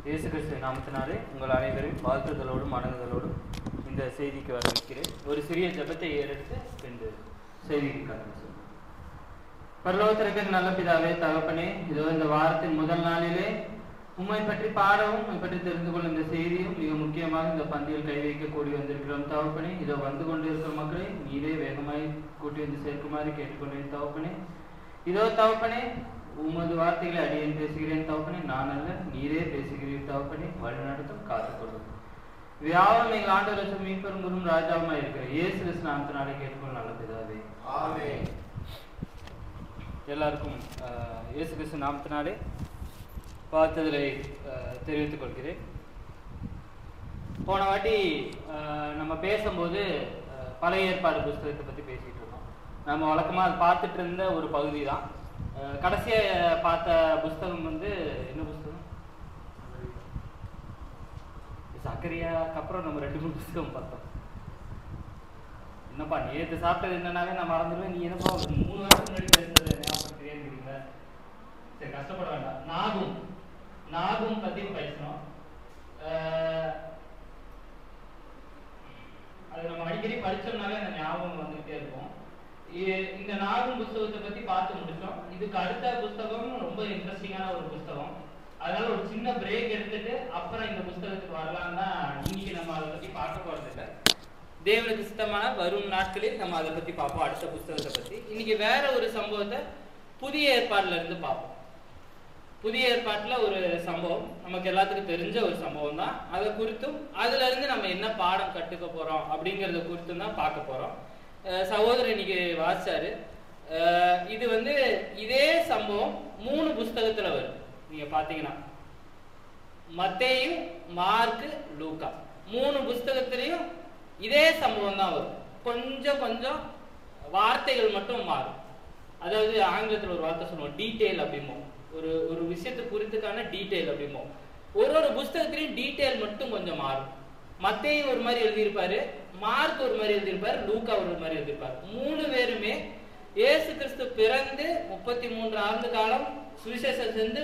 இயேசு கிறிஸ்து நாமத்தினாலே உங்கள் அனைவரையும் வாழ்த்துதலோடும் வணங்குதலோடும் இந்த செய்திக்கு வரவேற்கிறேன். ஒரு சிறிய ஜெபத்தை ஏறெடுத்து இந்த செய்திக்கு கடந்து செல்வோம். பரலோகத்திற்கு நல்ல பிதாவே, தகப்பனே, இதோ இந்த வாரத்தின் முதல் நாளிலே உம்மை பற்றி பாடவும் உம்மை பற்றி தெரிந்து கொள்ளும் இந்த செய்தியும் மிக முக்கியமாக இந்த பந்தியில் கை வைக்க கூடி வந்திருக்கிறோம். தகப்பனே, இதோ வந்து கொண்டு இருக்கிற மக்களை நீரே வேகமாய் கூட்டி வந்து சேர்க்குமாறு கேட்டுக்கொண்டேன். தகப்பனே, இதோ தகப்பனே, உமது வார்த்தைகளை அடியேன் பேசுகிறேன். தகப்பனே, நான் அல்ல நீரே பேசுகிறீர். தகப்பனே, வழிநடத்தும் காத்துக்கொள்ளும் வியாபாரம் எங்கள் ஆண்டவர் மீன்பெரும் குரும் ராஜாவுமாய் இருக்கிற இயேசு கிறிஸ்து நாமத்தினாலே கேட்டுக்கொள்ளும் நல்ல பிதாவே, ஆமென். எல்லாருக்கும் இயேசு கிறிஸ்து நாமத்தினாலே வாழ்த்துதலை தெரிவித்துக் கொள்கிறேன். போன வாட்டி நம்ம பேசும்போது பழைய ஏற்பாடு புஸ்தகத்தை பற்றி பேசிகிட்டு இருக்கோம். நம்ம வழக்கமாக அது பார்த்துட்டு இருந்த ஒரு பகுதி தான். கடைசியாக பார்த்த புஸ்தகம் வந்து என்ன புஸ்தகம்? சக்கரியாக்கு அப்புறம் நம்ம 2-3 புஸ்தகம் பார்த்தோம். என்னப்பா நேற்று சாப்பிட்டது என்னன்னாவே நான் மறந்துடுவேன். நீ என்னப்பா 3 வருஷம் முன்னாடி பேசுறது ஞாபகப்படுத்துறீங்களா? சரி, கஷ்டப்பட வேண்டாம். நாகும் பத்தி பேசணும். அது நம்ம அடிக்கடி படிச்சோம்னாலே அந்த ஞாபகம் வந்துகிட்டே இருக்கும். இந்த நாகும் புஸ்தகத்தை பத்தி பார்த்து முடிச்சோம். இதுக்கு அடுத்த புஸ்தகம் ரொம்ப இன்ட்ரெஸ்டிங்கான ஒரு புஸ்தகம். அதனால ஒரு சின்ன பிரேக் எடுத்துட்டு அப்புறம் இந்த புஸ்தகத்துக்கு வரலாம் தான். இன்னைக்கு நம்ம அதை பத்தி பார்க்க போறது இல்லை. தேவனுக்கு சித்தமான வரும் நாட்களில் நம்ம அதை பத்தி பார்ப்போம். அடுத்த புஸ்தகத்தை பத்தி இன்னைக்கு வேற ஒரு சம்பவத்தை புதிய ஏற்பாடுல இருந்து பார்ப்போம். புதிய ஏற்பாட்டுல ஒரு சம்பவம் நமக்கு எல்லாத்துக்கும் தெரிஞ்ச ஒரு சம்பவம் தான். அதை குறித்தும் அதுல இருந்து நம்ம என்ன பாடம் கற்றுக்க போறோம் அப்படிங்கறத குறித்தும் தான் பார்க்க போறோம். சகோதரர் இன்னைக்கு வாசிச்சாரு. இது வந்து இதே சம்பவம் 3 புஸ்தகத்துல வரும். நீங்க பாத்தீங்கன்னா மத்தேயு, மார்க்கு, லூக்கா 3 புஸ்தகத்திலையும் இதே சம்பவம் தான் வரும். கொஞ்சம் கொஞ்சம் வார்த்தைகள் மட்டும் மாறும். அதாவது ஆங்கிலத்தில் ஒரு வார்த்தை சொல்லுவோம், டீட்டெயில் அப்படிமோ. ஒரு விஷயத்தை குறித்துக்கான டீட்டெயில் அப்படிமோ. ஒரு புஸ்தகத்திலையும் டீட்டெயில் மட்டும் கொஞ்சம் மாறும். மத்தேயு ஒரு மாதிரி எழுதியிருப்பாரு, மார்க் ஒரு மாதிரி எழுதியிருப்பாரு, லூக்கா ஒரு மாதிரி எழுதியிருப்பாரு. 3 பேருமே இயேசு கிறிஸ்து பிறந்து 33 ஆண்டு காலம் சுவிசேஷம் சென்று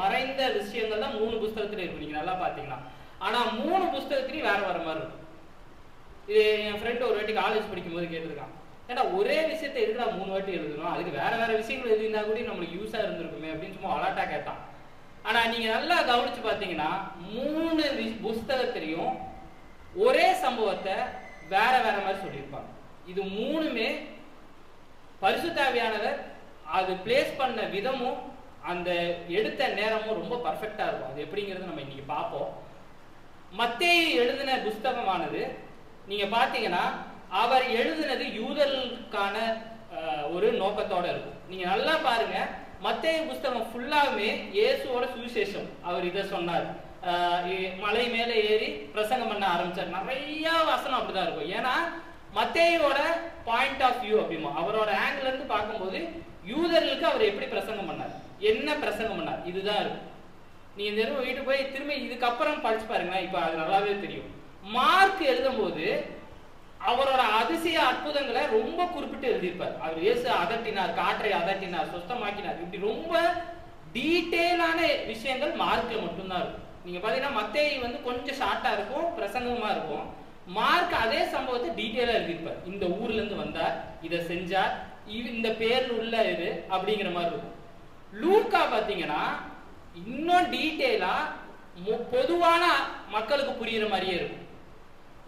மறைந்த விஷயங்கள் தான் 3 புஸ்தகத்துல இருக்கு. நீங்க நல்லா பாத்தீங்கன்னா. ஆனா 3 புஸ்தகத்திலையும் வேற வர மாதிரி இருக்கும். இது என் ஃப்ரெண்ட் ஒரு வாட்டி காலேஜ் படிக்கும் போது கேட்டிருக்கான், ஏன்னா ஒரே விஷயத்த எதுக்குடா 3 வாட்டி எழுதணும், அதுக்கு வேற வேற விஷயங்கள் எழுதினா கூட நம்மளுக்கு யூஸா இருந்திருக்குமே அப்படின்னு சும்மா அலாட்டா கேட்டான். ஆனா நீங்க நல்லா கவனிச்சு பாத்தீங்கன்னா 3 புஸ்தகத்திலையும் ஒரே சம்பவத்தை வேற வேற மாதிரி சொல்லியிருப்பாங்க. இது 3மே பரிசுத்த ஆவியானவர் அது பிளேஸ் பண்ண விதமும் அந்த எடுத்த நேரமும் ரொம்ப பர்ஃபெக்டா இருக்கும். அது எப்படிங்கிறது நம்ம இன்னைக்கு பார்ப்போம். மத்தேயு எழுதின புஸ்தகமானது நீங்க பாத்தீங்கன்னா அவர் எழுதினது யூதர்களுக்கான ஒரு நோக்கத்தோட இருக்கும். நீங்க நல்லா பாருங்க, மத்தேயு புஸ்தகம் ஃபுல்லாவே இயேசுவோட சுவிசேஷம். அவர் இதை சொன்னார், மலை மேல ஏறி பிரசங்கம் பண்ண ஆரம்பிச்சார். நிறைய வசனம் அப்படிதான் இருக்கும். ஏன்னா மத்தேயோட பாயிண்ட் ஆஃப் வியூ அப்படிமா, அவரோட ஆங்கிள் இருந்து பார்க்கும்போது யூதர்களுக்கு அவர் எப்படி பிரசங்கம் பண்ணார், என்ன பிரசங்கம் பண்ணார், இதுதான் இருக்கும். நீங்க இந்த வீட்டுக்கு போய் திரும்பி இதுக்கப்புறம் படிச்சு பாருங்க, இப்ப அது நல்லாவே தெரியும். மார்க் எழுதும் போது அவரோட அதிசய அற்புதங்களை ரொம்ப குறிப்பிட்டு எழுதியிருப்பார். அவர் இயேசு அதட்டினார், காற்றை அதட்டினார், சுத்தமாக்கினார், இப்படி ரொம்ப டீட்டெயிலான விஷயங்கள் மார்க்ல மட்டும்தான் இருக்கும். நீங்க பாத்தீங்கன்னா மத்தேயு வந்து கொஞ்சம் ஷார்ட்டா இருக்கும், பிரசங்கமா இருக்கும். மார்க் அதே சம்பவத்தை டீட்டெயிலா எழுதியிருப்பார். இந்த ஊர்ல இருந்து வந்தார், இதை செஞ்சார், இந்த பேர்ல உள்ள இது அப்படிங்கிற மாதிரி இருக்கும். லூக்கா பாத்தீங்கன்னா இன்னும் டீட்டெயிலா பொதுவான மக்களுக்கு புரியுற மாதிரியே இருக்கும்.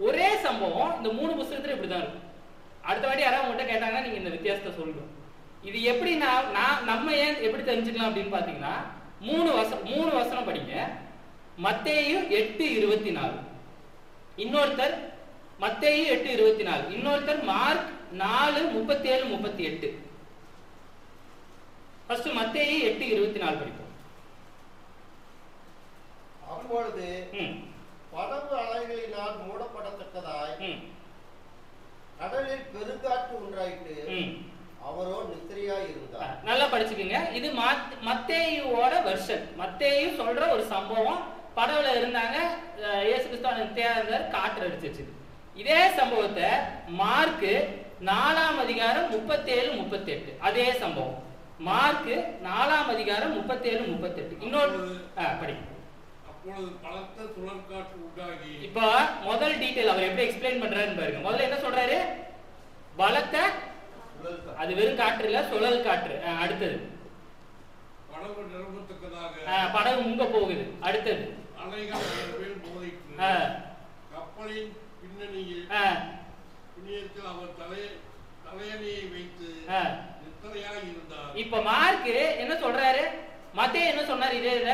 ஒரே சம்பவம் இந்த 3 புஸ்தகத்துல இப்படிதான் இருக்கும். அடுத்த வாட்டி யாராவது உங்கள்கிட்ட கேட்டாங்கன்னா நீங்க இந்த வித்தியாசத்தை சொல்லணும். இது எப்படி நம்ம ஏன் எப்படி தெரிஞ்சுக்கலாம் அப்படின்னு பாத்தீங்கன்னா 3 வசனம் படிங்க. மத்தேயு 8:24, இன்னொருத்தர் மத்தேயு 8:24, இன்னொருத்தர் மார்க் 4:37-38. ஃபர்ஸ்ட் மத்தேயு 8:24 படிப்போம். அப்பொழுது படகு அலைகளினால் மூடப்படத்தக்கதாய் கடலில் பெருங்காற்று உண்டாயிட்டு அவரோ நித்திரையாய் இருந்தார். நல்லா படிச்சுக்கோங்க. இது மத்தேயுவோட வெர்ஷன். மத்தேயு சொல்ற ஒரு சம்பவம். படகுல இருந்தாங்க, இயேசு கிறிஸ்து நித்திரையா இருந்தார், காற்று அடிச்சிச்சு. இதே சம்பவத்தை மார்க் 4ஆம் அதிகாரம் 37-38 அதே சம்பவம். மார்க் 4ஆம் அதிகாரம் 37-38. இன்னொரு படி. அப்பொழுது பலத்த சுழற்காற்று உண்டாகி. இப்போ முதல் டீடைல் அவர் எப்படி எக்ஸ்பிளைன் பண்றாருன்னு பாருங்க. முதல்ல என்ன சொல்றாரு? பலத்த, அது வெறும் காற்று இல்ல, சுழல் காற்று. அடுத்தது படகு நிரம்பத்தக்கதாக, படகு முங்க போகுது. அடுத்தது அலைகள் மேல் மோதிற்று. கப்பலின் பின்னணியில் பின்னத்தில் அவர் தலையணையை வைத்து நித்திரையாய் இருந்தார். இப்ப மார்க் என்ன சொல்றாரு? மத்தேயு என்ன சொன்னாரு? இதே இத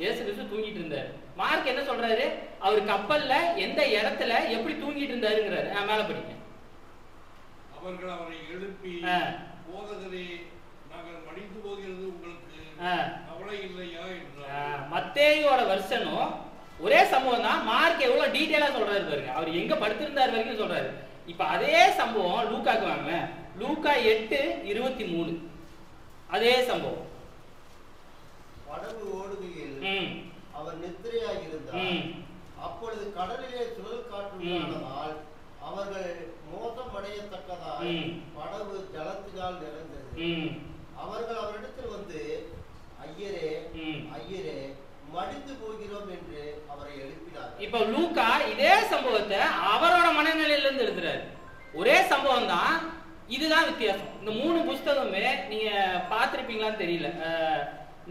இயேசு கிறிஸ்து தூங்கிட்டு இருந்தாரு. மார்க் என்ன சொல்றாரு? அவர் கப்பல்ல எந்த இடத்துல எப்படி தூங்கிட்டு இருந்தாருங்கிறாரு. மேல படிங்க. அவர்கள் அவரை எழுப்பி, போதகரே, நாங்கள் மடிந்து போகிறது உங்களுக்கு கவலை இல்லையா என்றார். மத்தேயோட வெர்ஷனும் ஒரே சம்பவம் தான். மார்க் எவ்வளவு டீடைலா சொல்றாரு பாருங்க. அவர் எங்க படுத்திருந்தார் வரைக்கும் சொல்றாரு. இப்ப அதே சம்பவம் லூக்காக்கு வாங்க. லூக்கா 8:23 அதே சம்பவம். படகு ஓடுகையில் அவர் நித்திரையாக இருந்தார். அப்பொழுது கடலிலே சுழல் காற்று உண்டானதால் அவர்கள் மோசம் அடையத்தக்கதாய் படகு ஜலத்தினால் நிறைந்தது. அவர்கள் அவரிடத்தில் வந்து, ஐயரே ஐயரே, மடிந்து போகிறோம் என்று அவரை எழுப்பினார். இப்ப லூக்கா இதே சம்பவத்தை அவரோட மனநிலையில இருந்து எழுதுறாரு. ஒரே சம்பவம் தான், இதுதான் வித்தியாசம். இந்த 3 புஸ்தகமே நீங்க பார்த்திருப்பீங்களான்னு தெரியல.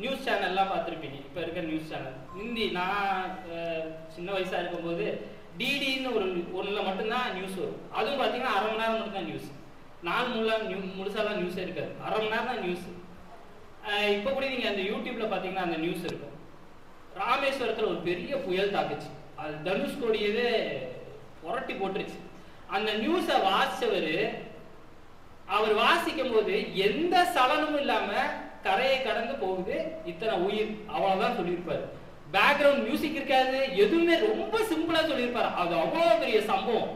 நியூஸ் சேனல்லாம் பார்த்திருப்பீங்க. இப்ப இருக்க நியூஸ் சேனல் ஹிந்தி. நான் சின்ன வயசா இருக்கும்போது டிடின்னு ஒண்ணுல மட்டும்தான் நியூஸ் வரும். அதுவும் பாத்தீங்கன்னா அரை மணி நேரம் மட்டும் தான் நியூஸ். நாள் முழுசாலாம் நியூஸ் இருக்காது. அரை மணி நேரம் தான் நியூஸ். இப்ப கூட நீங்க அந்த யூடியூப்ல பாத்தீங்கன்னா அந்த நியூஸ் இருக்கும். ராமேஸ்வரத்துல ஒரு பெரிய புயல் தாக்குச்சு. அது தனுஷ்கோடியவே புரட்டி போட்டுருச்சு. அந்த நியூஸை வாசிச்சவரு, அவர் வாசிக்கும் போது எந்த சலனமும் இல்லாம கரையை கடந்து போகுது இத்தனை உயிர், அவ்வளவுதான் சொல்லியிருப்பாரு. பேக்ரவுண்ட் மியூசிக் இருக்காது, எதுவுமே ரொம்ப சிம்பிளா சொல்லியிருப்பாரு. அது அவ்வளவு பெரிய சம்பவம்.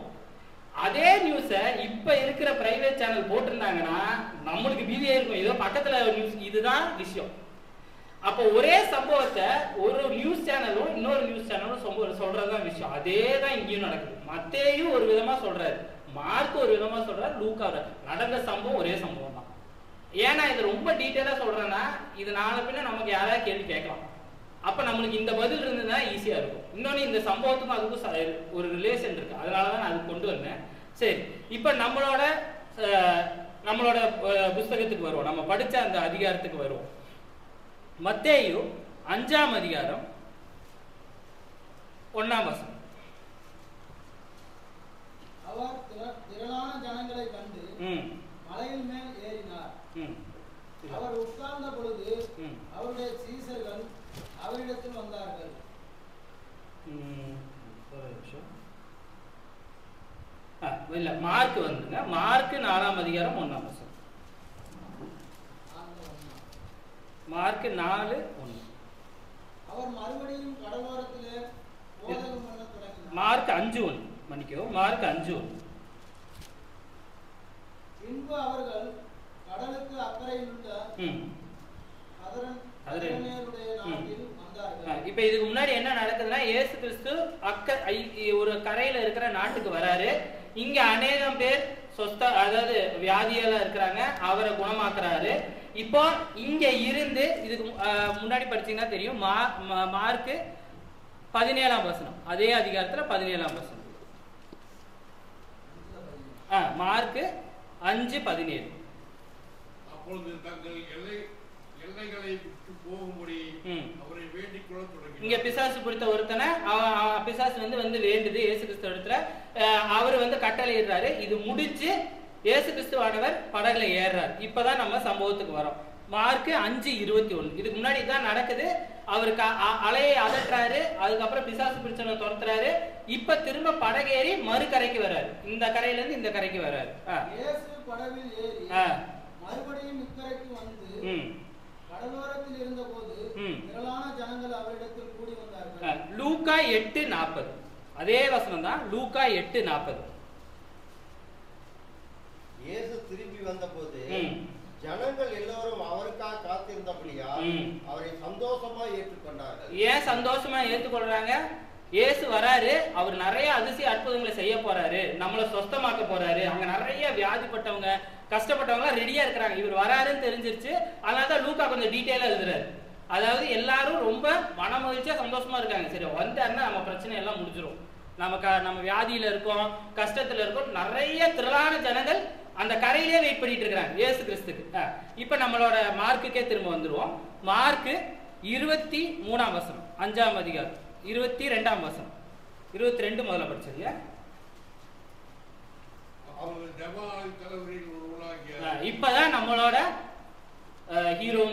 அதே நியூஸ இப்ப இருக்கிற பிரைவேட் சேனல் போட்டிருந்தாங்கன்னா நம்மளுக்கு பீதியா இருக்கும். ஏதோ பக்கத்துல நியூஸ். இதுதான் விஷயம். அப்போ ஒரே சம்பவத்தை ஒரு நியூஸ் சேனலும் இன்னொரு நியூஸ் சேனலும் சொல்றதுதான் விஷயம். அதே தான் இங்கேயும் நடக்குது. மத்தேயு ஒரு விதமா சொல்றாரு, மார்க் ஒரு விதமா சொல்றாரு, லூக்கா நடந்த சம்பவம் ஒரே சம்பவம் தான். ஏன்னா இது ரொம்ப டீட்டெயிலா சொல்றேன்னா இது நாளை பின்ன நமக்கு யாராவது கேள்வி கேட்கலாம். அப்ப நம்மளுக்கு இந்த பதில் இருந்ததுன்னா ஈஸியா இருக்கும். இன்னொன்னு இந்த சம்பவத்துக்கும் அதுக்கும் ஒரு ரிலேஷன் இருக்கு. அதனாலதான் நான் அது கொண்டு வந்தேன். சரி, இப்ப நம்மளோட புஸ்தகத்துக்கு வருவோம். நம்ம படிச்ச அந்த அதிகாரத்துக்கு வருவோம். மத்தேயு 5ஆம் அதிகாரம் 1ஆம் வசனம். அவர் திரளான ஜனங்களை கண்டு மலையின் மேல் ஏறினார். அவர் உட்கார்ந்த பொழுது அவருடைய சீசர்கள் அவரிடத்தில் வந்தார்கள். இல்ல, மார்க் வந்துங்க. மார்க் 4ஆம் அதிகாரம் 1ஆம் வசனம். மார்க் 4:1. அவர் மறுபடியும் கடலோரத்திலே போதகம் பண்ண தொடங்கினார். மார்க் 5:1. மன்னிக்கோ, மார்க் 5:1. பின்பு அவர்கள் கடலுக்கு அக்கறையில் உள்ள கதரேனருடைய நாட்டில் வந்தார்கள். இப்ப இதுக்கு முன்னாடி என்ன நடக்குதுன்னா, இயேசு கிறிஸ்து ஒரு கரையில இருக்கிற நாட்டுக்கு வராரு. இங்க அநேகம் பேர் அதாவது வியாதியால இருக்கிறாங்க. அவரை குணமாக்குறாரு. இப்போ இங்க இருந்து இதுக்கு முன்னாடி படிச்சீங்கன்னா தெரியும். மார்க் 17ஆம் வசனம். அதே அதிகாரத்துல 17ஆம் வசனம். மார்க் 5:17. அப்பொழுது தங்கள் எல்லைகளை விட்டு போகும்படி அவரை வேண்டிக் கொள்ள தொடங்கினார். இங்க பிசாசு பிடித்த ஒருத்தனை பிசாசு வந்து வேண்டுது இயேசு கிறிஸ்து இடத்துல. அவர் கட்டளையிடுறாரு. இது முடிச்சு இயேசு கிறிஸ்துவானவர் படகுல ஏறாரு. இப்பதான் நம்ம சம்பவத்துக்கு வரோம். மார்க் 5:21. இதுக்கு முன்னாடி தான் நடக்குது. அவருக்கு அலையை அதட்டுறாரு. அதுக்கப்புறம் பிசாசு பிடிச்சவனை துரத்துறாரு. இப்ப திரும்ப படகேறி மறுகரைக்கு வர்றாரு. இந்த கரையில இருந்து இந்த கரைக்கு வர்றாரு. படவில் ஏறி மறுபடியும் இக்கரைக்கு வந்து கடலோரத்தில் இருந்தபோது திரளான ஜனங்கள் அவரிடத்தில் கூடி வந்தார்கள். லூக்கா 8:40. அதே வசனம் தான். லூக்கா 8:40. இயேசு திரும்பி வந்தபோது ஜனங்கள் எல்லோரும் அவருக்காக காத்திருந்தபடியா அவரை சந்தோஷமா ஏற்றுக்கொண்டார்கள். ஏன் சந்தோஷமா ஏற்றுக்கொள்றாங்க? இயேசு வராரு. அவர் நிறைய அதிசய அற்புதங்களை செய்ய போறாரு. நம்மளை சொஸ்தமாக்க போறாரு. அங்க நிறைய வியாதிப்பட்டவங்க கஷ்டப்பட்டவங்க ரெடியா இருக்கிறாங்க. இவர் வராருன்னு தெரிஞ்சிருச்சு. அதனாலதான் லூக்கா கொஞ்சம் டீட்டெயிலா எழுதுறாரு. அதாவது எல்லாரும் ரொம்ப மன மகிழ்ச்சியா சந்தோஷமா இருக்காங்க. சரி வந்தாருன்னா நம்ம பிரச்சனை எல்லாம் முடிஞ்சிடும், நம்ம வியாதியில இருக்கோம், கஷ்டத்துல இருக்கோம். நிறைய திரளான ஜனங்கள் அந்த கரையிலே வெயிட் பண்ணிட்டு இருக்கிறாங்க இயேசு கிறிஸ்துக்கு. இப்ப நம்மளோட மார்க்குக்கே திரும்ப வந்துருவோம். மார்க்கு 23ஆம் வசனம், 5ஆம் அதிகாரம் 22ஆம் வசனம். 22 முதல்ல படிச்சிருங்க. இப்பதான் நம்மளோட ஹீரோ,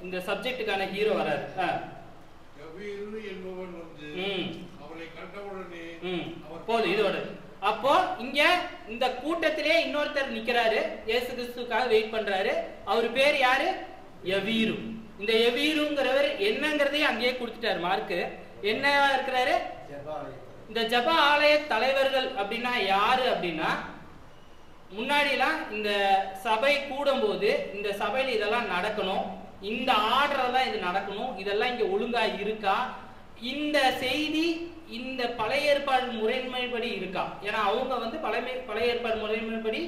இந்த சப்ஜெக்டுக்கான ஹீரோ வராரு. போதும் இதோட. அப்போ இங்க இந்த கூட்டத்திலே இன்னொருத்தர் நிக்கிறாரு, இயேசு கிறிஸ்துக்காக வெயிட் பண்றாரு. அவர் பேர் யாரு? யவீரு. இந்த யவீருங்கிறவர் என்னங்கிறதையும் அங்கேயே கொடுத்துட்டாரு மார்க்கு. என்ன இருக்கிறாரு? இந்த ஜப ஆலய தலைவர்கள் அப்படின்னா யாரு அப்படின்னா, முன்னாடிலாம் இந்த சபை கூடும் போது இந்த சபையில இதெல்லாம் நடக்கணும், இந்த ஆர்டர் தான் இது நடக்கணும், இதெல்லாம் இங்க ஒழுங்கா இருக்கா, இந்த செய்தி இந்த பழைய ஏற்பாடு முறைமைப்படி இருக்கா. ஏன்னா அவங்க வந்து பழைய ஏற்பாடு முறைமைப்படி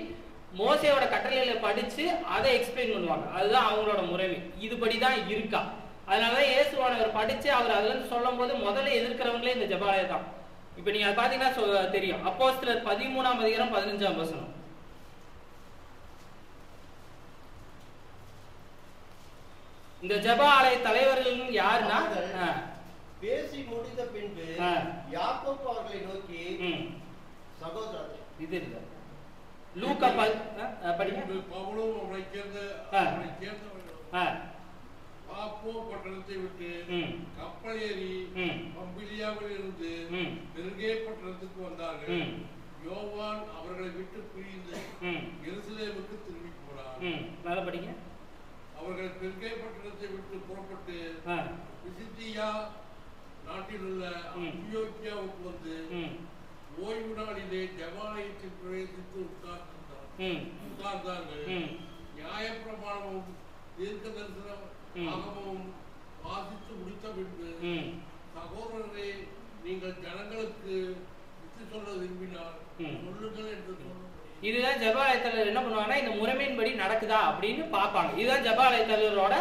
மோசையோட கட்டளையில படிச்சு அதை எக்ஸ்பிளைன் பண்ணுவாங்க. அதுதான் அவங்களோட முறைமை. இதுபடிதான் இருக்கா. அதனாலதான் இயேசுவானவர் படிச்சு அவர் அதுல இருந்து சொல்லும் போது முதல்ல எதிர்க்கிறவங்களே இந்த ஜெபாலயம் தான். இப்ப நீங்க அதை பாத்தீங்கன்னா தெரியும். அப்போஸ்தலர் 13ஆம் அதிகாரம் 15ஆம் வசனம். இந்த ஜெப ஆலய தலைவர்கள் யாருன்னா, பேசி முடிந்த பின்பு யாக்கோபு அவர்களை நோக்கி, சகோதரரே, இது இல்ல லூக்கா படிங்க. பவுலும் அவரை சேர்ந்தவர்கள் பாப்போ பட்டணத்தை விட்டு கப்பல் ஏறி பம்பிலியாவில் இருந்து பெருகே பட்டணத்துக்கு வந்தார்கள். யோவான் அவர்களை விட்டு பிரிந்து எருசலேமுக்கு திரும்பி போனார். நல்லா படிங்க. அவர்கள் பெருகே பட்டணத்தை விட்டு புறப்பட்டு பிசித்தியா நாட்டில் உள்ள அந்தியோக்கியாவுக்கு வந்து ஓய்வு நாளிலே ஜெபாலயத்தில் பிரவேசித்து உட்கார்ந்தார்கள். நியாயப்பிரமாணமும் தீர்க்க தரிசனம் ஆகமமும் வாசித்து முடித்த பின்பு, சகோதரரே, நீங்கள் ஜனங்களுக்கு விட்டு சொல்ல விரும்பினால் சொல்லுங்கள் என்று சொன்னார். இதுதான் ஜெபாலயத்தில் என்ன பண்ணுவாங்கன்னா, இந்த முறைமையின்படி நடக்குதா அப்படின்னு பார்ப்பாங்க. இதுதான் ஜெபாலய தலைவரோட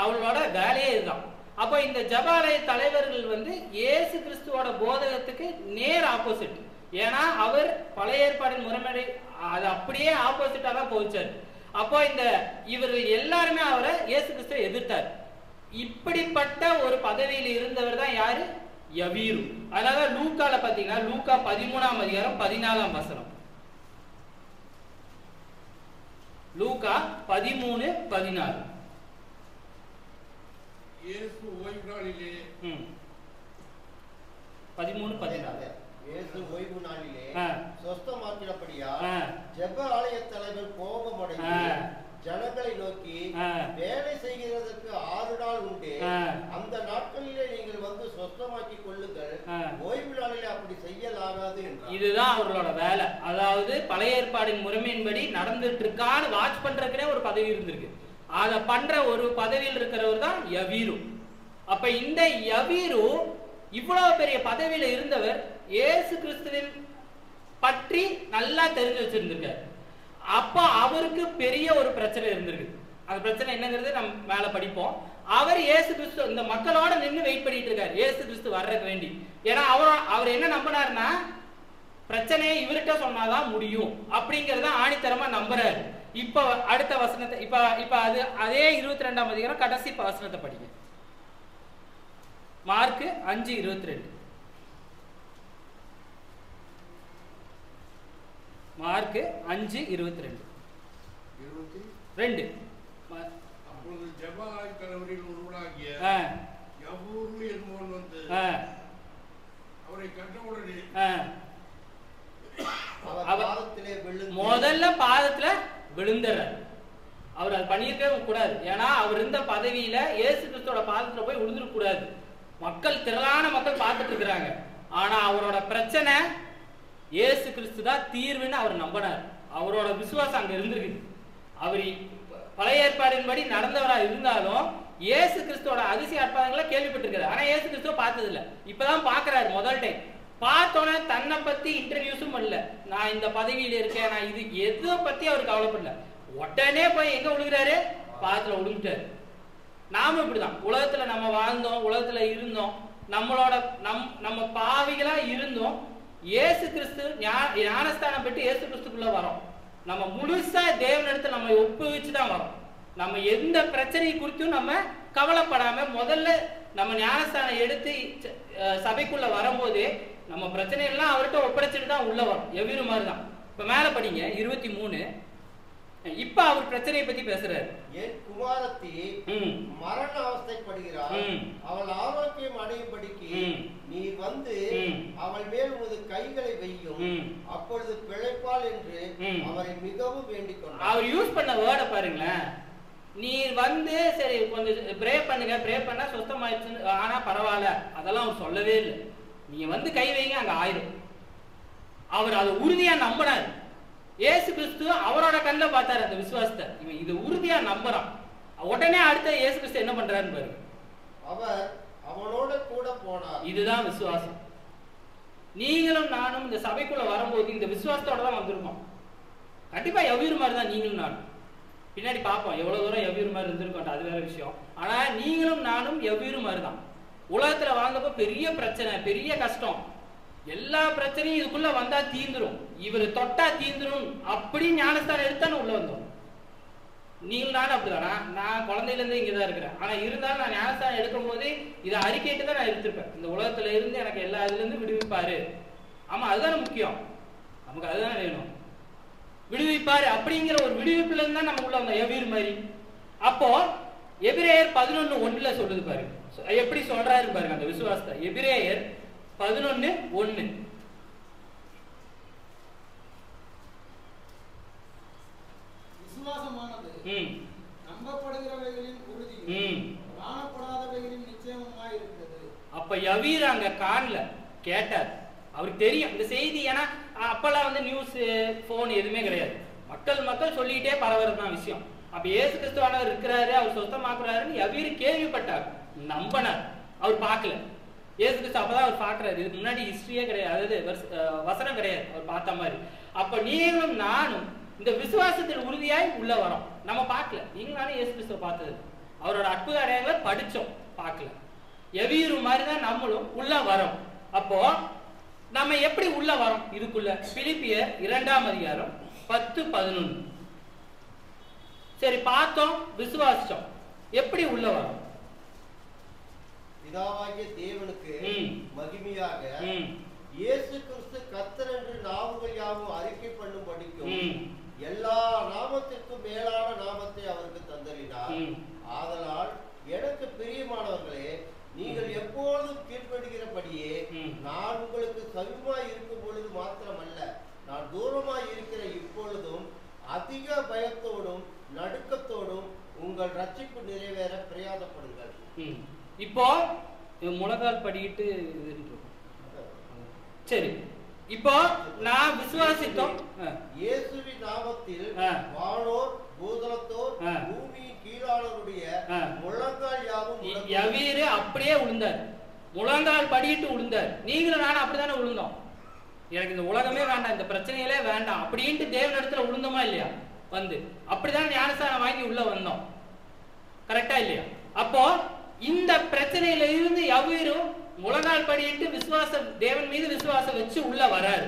அவளோட வேலையே இதுதான். அப்போ இந்த ஜெபாலய தலைவர்கள் வந்து இயேசு கிறிஸ்துவோட போதகத்துக்கு நேர் ஆப்போசிட். ஏன்னா அவர் பழைய ஏற்பாடின் முறைமை அது அப்படியே ஆப்போசிட்டா தான் போச்சார். அப்போ இவர்கள் எல்லாருமே அவரை இயேசு கிறிஸ்துவை எதிர்த்தார். இப்படிப்பட்ட ஒரு பதவியில் இருந்தவர் தான் யாரு? யவீரு. அதனால லூக்கால பாத்தீங்கன்னா, லூக்கா 13ஆம் அதிகாரம் 14ஆம் வசனம். லூக்கா 13:14. இயேசு ஓய்வு நாளிலே 13:14. இயேசு ஓய்வு நாளிலே சொஸ்தமாக்கினபடியா ஜெப ஆலய தலைவர் கோபமடைந்து ஜனங்களை நோக்கி, வேலை செய்கிறதற்கு 6 நாள் உண்டு, அந்த நாட்களிலே நீங்கள் வந்து சொஸ்தமாக்கி கொள்ளுங்கள், ஓய்வு நாளிலே அப்படி செய்யலாகாது என்றார். இதுதான் அவர்களோட வேலை. அதாவது பழைய ஏற்பாடின் முறைமையின்படி நடந்துட்டு இருக்கான்னு வாட்ச் பண்றதுக்குனே ஒரு பதவி இருந்திருக்கு. அதை பண்ற ஒரு பதவியில் இருக்கிறவர் தான் யவீரு. அப்ப இந்த யவீரு இவ்வளவு பெரிய பதவியில இருந்தவர் இயேசு கிறிஸ்துவின் பற்றி நல்லா தெரிஞ்சு வச்சிருந்திருக்காரு. அப்ப அவருக்கு பெரிய ஒரு பிரச்சனை இருந்திருக்கு. அந்த பிரச்சனை என்னங்கிறது நம்ம மேல படிப்போம். அவர் இயேசு கிறிஸ்து இந்த மக்களோட நின்று வெயிட் பண்ணிட்டு இருக்காரு, இயேசு கிறிஸ்து வர்றதுக்கு வேண்டி. ஏன்னா அவர் என்ன நம்பினாருன்னா, பிரச்சனையை இவர்கிட்ட சொன்னாதான் முடியும் அப்படிங்கறத ஆணித்தரமா நம்புறாரு. இப்ப அடுத்த வசனத்தை இப்ப அதே 22ஆம் அதிகாரம் கடைசி வசனத்தை படிங்க. மார்க்கு 5:22. மார்க்கு 5:22. அப்பொழுது ஜெபாலய தலைவரில் ஒருவனாகிய யவூரு என்பவன் வந்து அவரை கண்டவுடனே முதல்ல பாதத்துல விழுந்துறாரு. அவர் அது பண்ணியிருக்கவே கூடாது. ஏன்னா அவர் இருந்த பதவியில இயேசு கிறிஸ்துவோட பாதத்துல போய் விழுந்துட கூடாது. மக்கள் திரளான மக்கள் பார்த்துட்டு இருக்கிறாங்க. ஆனா அவரோட பிரச்சனை இயேசு கிறிஸ்து தான் தீர்வுன்னு அவர் நம்பினார். அவரோட விசுவாசம் அங்க இருந்திருக்கு. அவர் பழைய ஏற்பாடின்படி நடந்தவரா இருந்தாலும் இயேசு கிறிஸ்துவோட அதிசய அற்புதங்களை கேள்விப்பட்டிருக்காரு. ஆனா இயேசு கிறிஸ்துவ பார்த்தது இல்ல. இப்பதான் பாக்குறாரு முதல் டைம். பார்த்தோன்னே தன்னை பத்தி இன்டர்வியூஸும் பண்ணல, நான் இந்த பதவியில இருக்கேன், நான் இது எதை பத்தி அவருக்கு கவலைப்படல. உடனே போய் எங்க விழுகிறாரு? பாதத்துல விழுந்துட்டாரு. நாம இப்படிதான் உலகத்துல நம்ம வாழ்ந்தோம், உலகத்துல இருந்தோம், நம்மளோட நம்ம பாவிகளா இருந்தோம். இயேசு கிறிஸ்து ஞானஸ்தானம் பெற்று இயேசு கிறிஸ்துக்குள்ள வரோம். நம்ம முழுசா தேவனிடத்துல நம்ம ஒப்புவிச்சுதான் வரோம். நம்ம எந்த பிரச்சனை குறித்தும் நம்ம கவலைப்படாம முதல்ல நம்ம ஞானஸ்தானம் எடுத்து சபைக்குள்ள வரும்போதே நம்ம பிரச்சனை எல்லாம் அவர்கிட்ட ஒப்படைச்சிட்டு தான் உள்ள வரும். எவ்விரு மாதிரிதான். இப்ப மேல படிங்க 23. இப்ப அவர் பிரச்சனையை பத்தி பேசுறாரு. என் குமாரத்தி மரண அவஸ்தைப்படுகிறாள், அவள் ஆரோக்கியம் அடையும்படிக்கு நீ வந்து அவள் மேல் உனது கைகளை வையும், அப்பொழுது பிழைப்பாள் என்று அவரை மிகவும் வேண்டிக் கொண்டார். அவர் யூஸ் பண்ண வேர்டை பாருங்களேன். நீ வந்து சரி கொஞ்சம் ப்ரே பண்ணுங்க, ப்ரே பண்ணா சுத்தமாயிடுச்சு, ஆனா பரவாயில்ல, அதெல்லாம் அவர் சொல்லவே இல்லை. நீங்க வந்து கை வைங்க, அங்க ஆயிரும். அவர் அதை உறுதியா நம்பினார். இயேசு கிறிஸ்து அவரோட கண்ணில் பார்த்தாரு அந்த விசுவாசத்தை. இவன் இது உறுதியா நம்புறான். உடனே அடுத்த இயேசு கிறிஸ்து என்ன பண்றாருன்னு பாருங்க. அவர் அவனோட கூட போனார். இதுதான் விசுவாசம். நீங்களும் நானும் இந்த சபைக்குள்ள வரும்போது இந்த விசுவாசத்தோட தான் வந்திருக்கோம். கண்டிப்பா எவ்வளவு மாதிரி தான் நீங்களும் நானும். பின்னாடி பார்ப்போம் எவ்வளவு தூரம் எவ்வளவு மாதிரி இருந்திருக்கோம், அது வேற விஷயம். ஆனா நீங்களும் நானும் எவ்வளவு மாதிரி தான். உலகத்துல வாழ்ந்தப்போ பெரிய பிரச்சனை, பெரிய கஷ்டம், எல்லா பிரச்சனையும் இதுக்குள்ள வந்தா தீந்துரும், இவரு தொட்டா தீந்துரும் அப்படி ஞானஸ்தானம் எடுத்தானு உள்ள வந்தோம். நீங்களும் நானும் அப்படிதானா? நான் குழந்தையில இருந்து இங்கதான் இருக்கிறேன். ஆனா இருந்தாலும் நான் ஞானஸ்தானம் எடுக்கும் போது இதை அறிக்கைட்டு தான் நான் எடுத்திருப்பேன். இந்த உலகத்துல இருந்து எனக்கு எல்லா இதுல இருந்து விடுவிப்பாரு. ஆமா, அதுதானே முக்கியம், நமக்கு அதுதானே வேணும். விடுவிப்பாரு அப்படிங்கிற ஒரு விடுவிப்புல இருந்து தான் நம்ம உள்ள வந்தோம் எவ்வீர் மாதிரி. அப்போ எபிரேயர் 11:1 சொல்லுது பாருங்க, எப்படி சொல்றாரு பாருங்க அந்த விசுவாசத்தை. எபிரேயர் 11:1. விசுவாசமானது நம்பப்படுகிறவைகளின் உறுதியும் காணப்படாதவைகளின் நிச்சயமுமாய் இருக்கிறது. அப்ப யவீர் அங்க காணல, கேட்டார். அவருக்கு தெரியும் இந்த செய்தி. ஏன்னா அப்பெல்லாம் வந்து நியூஸ், போன் எதுவுமே கிடையாது. மக்கள் சொல்லிட்டே பரவறதுதான் விஷயம். அப்ப இயேசு கிறிஸ்துவானவர் இருக்கிறாரு, அவர் சொந்தமாக்குறாருன்னு யவீர் கேள்விப்பட்டார், நம்பினார். அவர் பார்க்கல. இயேசு கிறிஸ்து அப்பதான் அவர் பார்க்கிறாரு. இதுக்கு முன்னாடி ஹிஸ்டரியே கிடையாது, அதாவது வசனம் கிடையாது அவர் பார்த்த மாதிரி. அப்ப நீங்களும் நானும் இந்த விசுவாசத்தில் உறுதியாய் உள்ள வரோம். நம்ம பார்க்கல, நீங்களும் நானும் இயேசு கிறிஸ்துவ பார்த்தது, அவரோட அற்புத அடையாளங்களை படிச்சோம், பார்க்கல. எவ்வீரு மாதிரிதான் நம்மளும் உள்ள வரோம். அப்போ நம்ம எப்படி உள்ள வரோம் இதுக்குள்ள? பிலிப்பியர் 2:10-11. சரி, பார்த்தோம், விசுவாசிச்சோம், எப்படி உள்ள வரோம்? பிதாவாகிய தேவனுக்கு மகிமையாக இயேசு கிறிஸ்து கர்த்தர் என்று நாவுகள் யாவும் அறிக்கை பண்ணும் படிக்கும் எல்லா நாமத்திற்கும் மேலான நாமத்தை அவருக்கு தந்தளினார். ஆதலால் எனக்கு பிரியமானவர்களே, நீங்கள் எப்பொழுதும் கீழ்ப்படுகிறபடியே நான் உங்களுக்கு சமீபமாய் இருக்கும் பொழுது மாத்திரமல்ல, நான் தூரமாய் இருக்கிற இப்பொழுதும் அதிக பயத்தோடும் நடுக்கத்தோடும் உங்கள் ரட்சிப்பு நிறைவேற பிரயாசப்படுங்கள். இப்போ முழங்கால் படிக்கிட்டு சரி, இப்போ நான் விசுவாசித்தோம் இயேசுவின் நாமத்தில் வானோர் பூதலத்தோர் பூமியின் கீழானவருடைய முழங்கால் யாவும் யவீரு அப்படியே விழுந்தார், முழங்கால் படிக்கிட்டு விழுந்தார். நீங்களும் நானும் அப்படித்தானே விழுந்தோம். எனக்கு இந்த உலகமே வேண்டாம், இந்த பிரச்சனைகளே வேண்டாம் அப்படின்ட்டு தேவனிடத்துல விழுந்தோமா இல்லையா? வந்து அப்படிதான் ஞானஸ்தானம் வாங்கி உள்ள வந்தோம். கரெக்டா இல்லையா? அப்போ இந்த பிரச்சனையில இருந்து யவீரும் முழங்கால் படியிட்டு விசுவாசம், தேவன் மீது விசுவாசம் வச்சு உள்ள வராரு.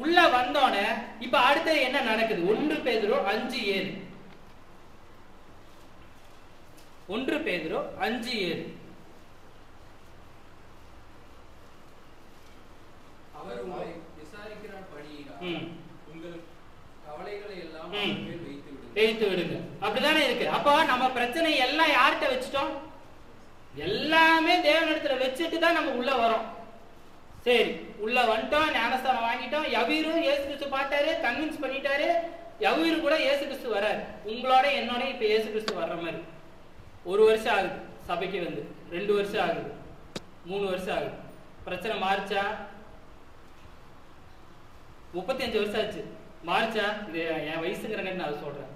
உள்ள வந்தோடனே இப்ப அடுத்தது என்ன நடக்குது? 1 பேதுரு 5:7. 1 பேதுரு 5:7. அவர் உங்களை விசாரிக்கிறபடியினால் உங்கள் கவலைகளை எல்லாம் வைத்து விடுங்க. அப்படிதானே இருக்கு. அப்போ நம்ம பிரச்சனை எல்லாம் யார்கிட்ட வச்சுட்டோம்? எல்லாமே தேவனிடத்துல வச்சுட்டு தான் நம்ம உள்ள வரோம். சரி, உள்ள வந்துட்டோம், ஞானஸ்தானம் வாங்கிட்டோம். யவீரும் இயேசு கிறிஸ்து பார்த்தாரு, கன்வின்ஸ் பண்ணிட்டாரு. யவீரு கூட இயேசு கிறிஸ்து வர்றாரு. உங்களோட என்னோட இப்ப இயேசு கிறிஸ்து வர்ற மாதிரி 1 வருஷம் ஆகுது சபைக்கு வந்து, 2 வருஷம் ஆகுது, 3 வருஷம் ஆகுது. பிரச்சனை மாறிச்சா? 35 வருஷம் ஆச்சு. மாறிச்சா? இது என் வயசுங்கிறங்க நான் அது சொல்றேன்.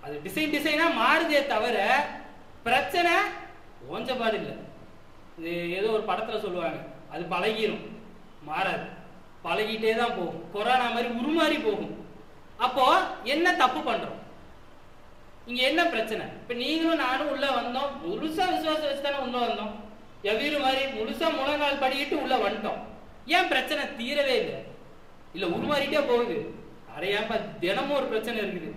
அது டிசைனா மாறுதே தவிர பிரச்சனை ஓஞ்சபாடு இல்லை. இது ஏதோ ஒரு படத்துல சொல்லுவாங்க, அது பழகிரும், மாறாது, பழகிட்டே தான் போகும். கொரோனா மாதிரி உருமாறி போகும். அப்போ என்ன தப்பு பண்றோம்? இங்க என்ன பிரச்சனை? இப்ப நீங்களும் நானும் உள்ள வந்தோம், முழுசா விசுவாசம் வச்சுதானே உள்ள வந்தோம். எவ்வீரு மாதிரி முழுசா முழங்கால் படிக்கிட்டு உள்ள வந்துட்டோம். ஏன் பிரச்சனை தீரவே இல்லை? இல்ல உருமாறிட்டே போகுது. அரையாம தினமும் ஒரு பிரச்சனை இருக்குது.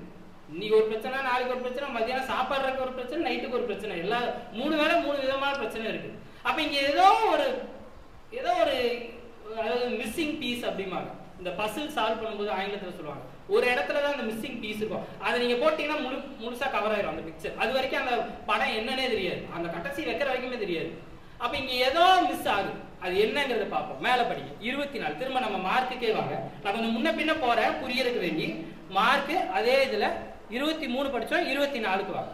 இன்னைக்கு ஒரு பிரச்சனை, நாளைக்கு ஒரு பிரச்சனை, மத்தியானம் சாப்பாடுறதுக்கு ஒரு பிரச்சனை, நைட்டுக்கு ஒரு பிரச்சனை, எல்லா 3 வேளை 3 விதமான பிரச்சனை இருக்கு. அப்ப இங்க ஏதோ ஒரு அதாவது மிஸ்ஸிங் பீஸ் அப்படிமாங்க. இந்த பசில் சால்வ் பண்ணும்போது ஆங்கிலத்தில் சொல்லுவாங்க, ஒரு இடத்துல தான் அந்த மிஸ்ஸிங் பீஸ் இருக்கும். அதை நீங்க போட்டீங்கன்னா முழுசா கவர் ஆயிரும் அந்த பிக்சர். அது வரைக்கும் அந்த படம் என்னன்னே தெரியாது, அந்த கடைசி வைக்கிற வரைக்குமே தெரியாது. அப்ப இங்க ஏதோ மிஸ் ஆகுது. அது என்னங்கிறத பார்ப்போம். மேல படிங்க 24. திரும்ப நம்ம மார்க்குக்கே வாங்க. நான் கொஞ்சம் முன்ன பின்ன போறேன் புரியறதுக்கு வேண்டி. மார்க் அதே இதுல 23 படிச்சோம், 24க்கு வாங்க.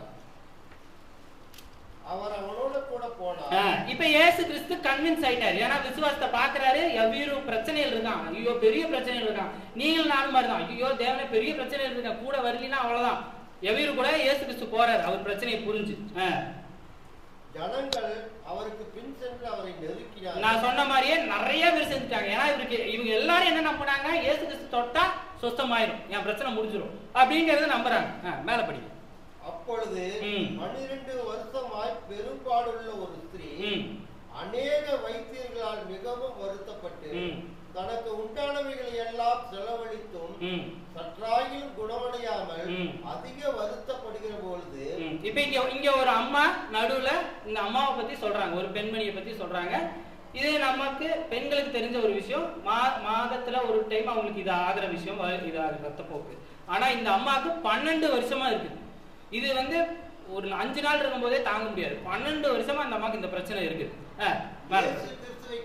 அவர் அவனோட கூட போனா. இப்ப இயேசு கிறிஸ்து கன்வின்ஸ் ஆயிட்டாரு. ஏன்னா விசுவாசத்தை பாக்குறாரு. எவ்வீரு பிரச்சனைகள் இருக்கான், ஐயோ பெரிய பிரச்சனைகள் இருக்கான். நீங்கள் நானும் மாதிரிதான், ஐயோ தேவனே பெரிய பிரச்சனைகள் இருக்கான், கூட வரலாம் அவ்வளவுதான். எவ்வீரு கூட இயேசு கிறிஸ்து போறாரு, அவர் பிரச்சனையை புரிஞ்சு. ஜனங்கள் அவருக்கு பின் சென்று அவரை நெருக்கினார். நான் சொன்ன மாதிரியே நிறைய பேர் செஞ்சுட்டாங்க. ஏன்னா இவங்க எல்லாரும் என்ன நம்பினாங்க, இயேசு கிறிஸ்து தொட்டா சுத்தமாயிரும், என் பிரச்சனை முடிஞ்சிடும் அப்படிங்கறத நம்புறாங்க. மேல படி. அப்பொழுது 12 வருஷமாய் பெரும்பாடுள்ள ஒரு ஸ்திரீ அநேக வைத்தியர்களால் மிகவும் வருத்தப்பட்டு தனக்கு உண்டானவைகளை எல்லாம் செலவழித்தும் சற்றாகிலும் குணமடையாமல் அதிக வருத்தப்படுகிற பொழுது. இப்ப இங்க ஒரு அம்மா நடுவுல இந்த அம்மாவை பத்தி சொல்றாங்க, ஒரு பெண்மணியை பத்தி சொல்றாங்க. இது நமக்கு பெண்களுக்கு தெரிஞ்ச ஒரு விஷயம். மாதத்துல ஒரு டைம் அவங்களுக்கு இது ஆகிற விஷயம், இது ரத்தப்போக்கு. ஆனா இந்த அம்மாவுக்கு 12 வருஷமா இருக்கு. இது ஒரு 5 நாள் இருக்கும் போதே தாங்க முடியாது. 12 வருஷமா அந்த அம்மாக்கு இந்த பிரச்சனை இருக்கு.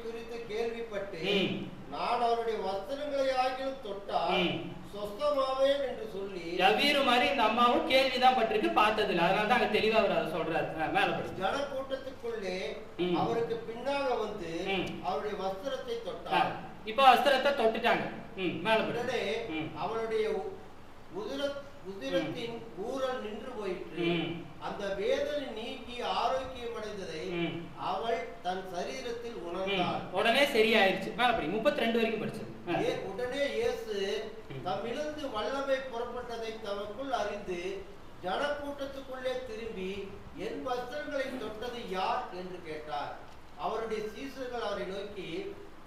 குறித்து கேள்விப்பட்டு நான் அவருடைய வஸ்திரங்களை ஆகியும் தொட்டால் சொஸ்தமாவேன் என்று சொல்லி. எவ்வீரு மாதிரி இந்த அம்மாவும் கேள்விதான் பட்டிருக்கு, பார்த்தது இல்லை. அதனாலதான் அங்க தெளிவா அவர் அதை சொல்றாரு. மேல படி. ஜன கூட்டத்துக்குள்ளே அவருக்கு பின்னாக வந்து அவருடைய வஸ்திரத்தை தொட்டார். இப்ப வஸ்திரத்தை தொட்டுட்டாங்க. மேல படி. அவளுடைய உதிரத்தின் ஊரல் நின்று போயிற்று. அந்த வேதனை நீக்கி ஆரோக்கியம் அடைந்ததை அவள் தன் சரீரத்தில் உணர்ந்தாள். உடனே சரியாயிருச்சு. மேல படி. 32 வரைக்கும் படிச்சு. உடனே இயேசு தம்மிலிருந்து வல்லமை புறப்பட்டதை தமக்குள் அறிந்து ஜனக்கூட்டத்துக்குள்ளே திரும்பி என் வஸ்திரங்களை தொட்டது யார் என்று கேட்டார். அவருடைய சீசர்கள் அவரை நோக்கி,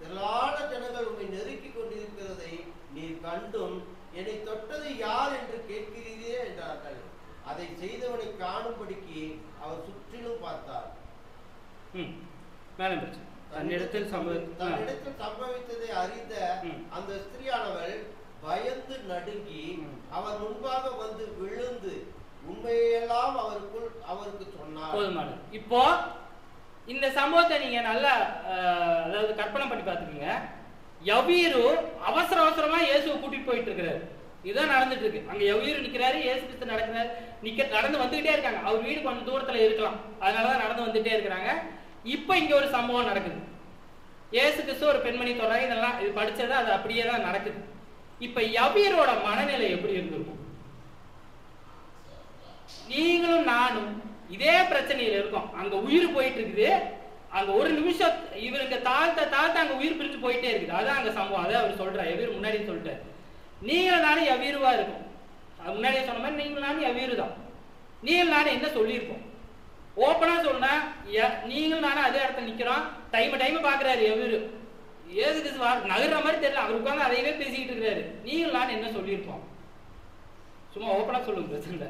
திரளான ஜனங்கள் உம்மை நெருக்கி கொண்டிருக்கிறதை நீர் கண்டும் என்னை தொட்டது யார் என்று கேட்கிறீரே என்றார்கள். அதை செய்தவனை காணும்படிக்கு அவர் சுற்றிலும் பார்த்தார். தன்னிடத்தில் சம்பவித்ததை அறிந்த அந்த ஸ்திரீயானவள் பயந்து நடுங்கி அவர் முன்பாக வந்து விழுந்து உண்மையெல்லாம் அவருக்கு சொன்னார். இப்போ இந்த சம்பவத்தை நீங்க நல்லா அதாவது கற்பனை பண்ணி பார்த்துக்கீங்க. எவ்வீரு அவசர அவசரமா இயேசுவை கூட்டிட்டு போயிட்டு இருக்கிறாரு. இதுதான் நடந்துட்டு இருக்கு. அங்க எவ்வீரு நிக்கிறாரு, இயேசு கிறிஸ்து நடந்து வந்துகிட்டே இருக்காங்க. அவர் வீடு கொஞ்சம் தூரத்துல இருக்கலாம், அதனாலதான் நடந்து வந்துட்டே இருக்கிறாங்க. இப்ப இங்க ஒரு சம்பவம் நடக்குது. இயேசு கிறிஸ்து ஒரு பெண்மணி தொடராக இதெல்லாம் இது படிச்சது, அது அப்படியே தான் நடக்குது. இப்ப எவ்வீரோட மனநிலை எப்படி இருந்திருக்கும்? நீங்களும் நானும் இதே பிரச்சனையில இருக்கோம். அங்க உயிர் போயிட்டு இருக்குது. அங்க ஒரு நிமிஷம் இவருக்கு தாழ்த்த அங்க உயிர் பிரிஞ்சு போயிட்டே இருக்குது. அதான் அங்க சம்பவம். அதை அவர் சொல்றாரு, எவ்வீர் முன்னாடி சொல்லிட்டாரு. நீங்கள் நானும் எவ்வீருவா இருக்கும். அது முன்னாடியே சொன்ன மாதிரி நீங்கள் நானும் எவ்வீரு தான். நீங்கள் நானும் என்ன சொல்லியிருக்கோம்? ஓப்பனா சொன்னா நீங்கள் நானும் அதே இடத்துல நிக்கிறோம். டைம் பாக்குறாரு எவ்வீரு. ஏதுக்கு நகர்ற மாதிரி தெரியல, அவர் உட்காந்து அதையவே பேசிக்கிட்டு இருக்கிறாரு. நீங்கள் நானும் என்ன சொல்லியிருக்கோம்? சும்மா ஓப்பனா சொல்லுங்க, பிரச்சனை.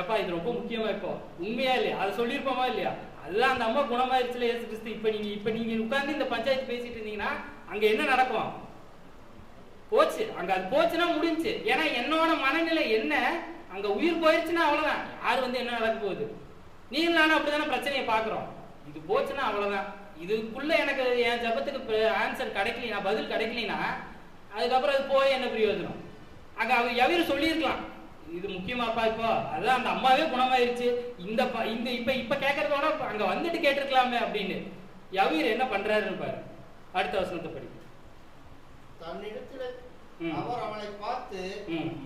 எப்பா இது ரொம்ப முக்கியமா, இப்போ உண்மையா இல்லையா, அதை சொல்லியிருப்போமா இல்லையா? அதுதான் அந்த அம்மா குணமாயிருச்சுல இயேசு கிறிஸ்து. இப்ப நீங்க உட்கார்ந்து இந்த பஞ்சாயத்து பேசிட்டு இருந்தீங்கன்னா அங்க என்ன நடக்கும்? போச்சு. அங்க அது போச்சுன்னா முடிஞ்சு. ஏன்னா என்னோட மனநிலை என்ன, அங்க உயிர் போயிருச்சுன்னா அவ்வளவுதான். யாரு என்ன நடக்க போகுது? நீங்க நானும் அப்படிதானே பிரச்சனையை பாக்குறோம். இது போச்சுன்னா அவ்வளவுதான். இதுக்குள்ள எனக்கு என் ஜபத்துக்கு ஆன்சர் கிடைக்கல, பதில் கிடைக்கலனா அதுக்கப்புறம் அது போய் என்ன பிரயோஜனம்? அங்க அவர் எவ்வீரு சொல்லியிருக்கலாம், இது முக்கியமாப்பா. இப்போ அதான் அந்த அம்மாவே குணமாயிருச்சு, இப்ப கேட்கறதோட அங்க வந்துட்டு கேட்டிருக்கலாமே அப்படின்னு. எவ்வீர் என்ன பண்றாருன்னு பாரு. அடுத்த வசனத்தை படி. தன்னிடத்தில் அவர் அவளை பார்த்து,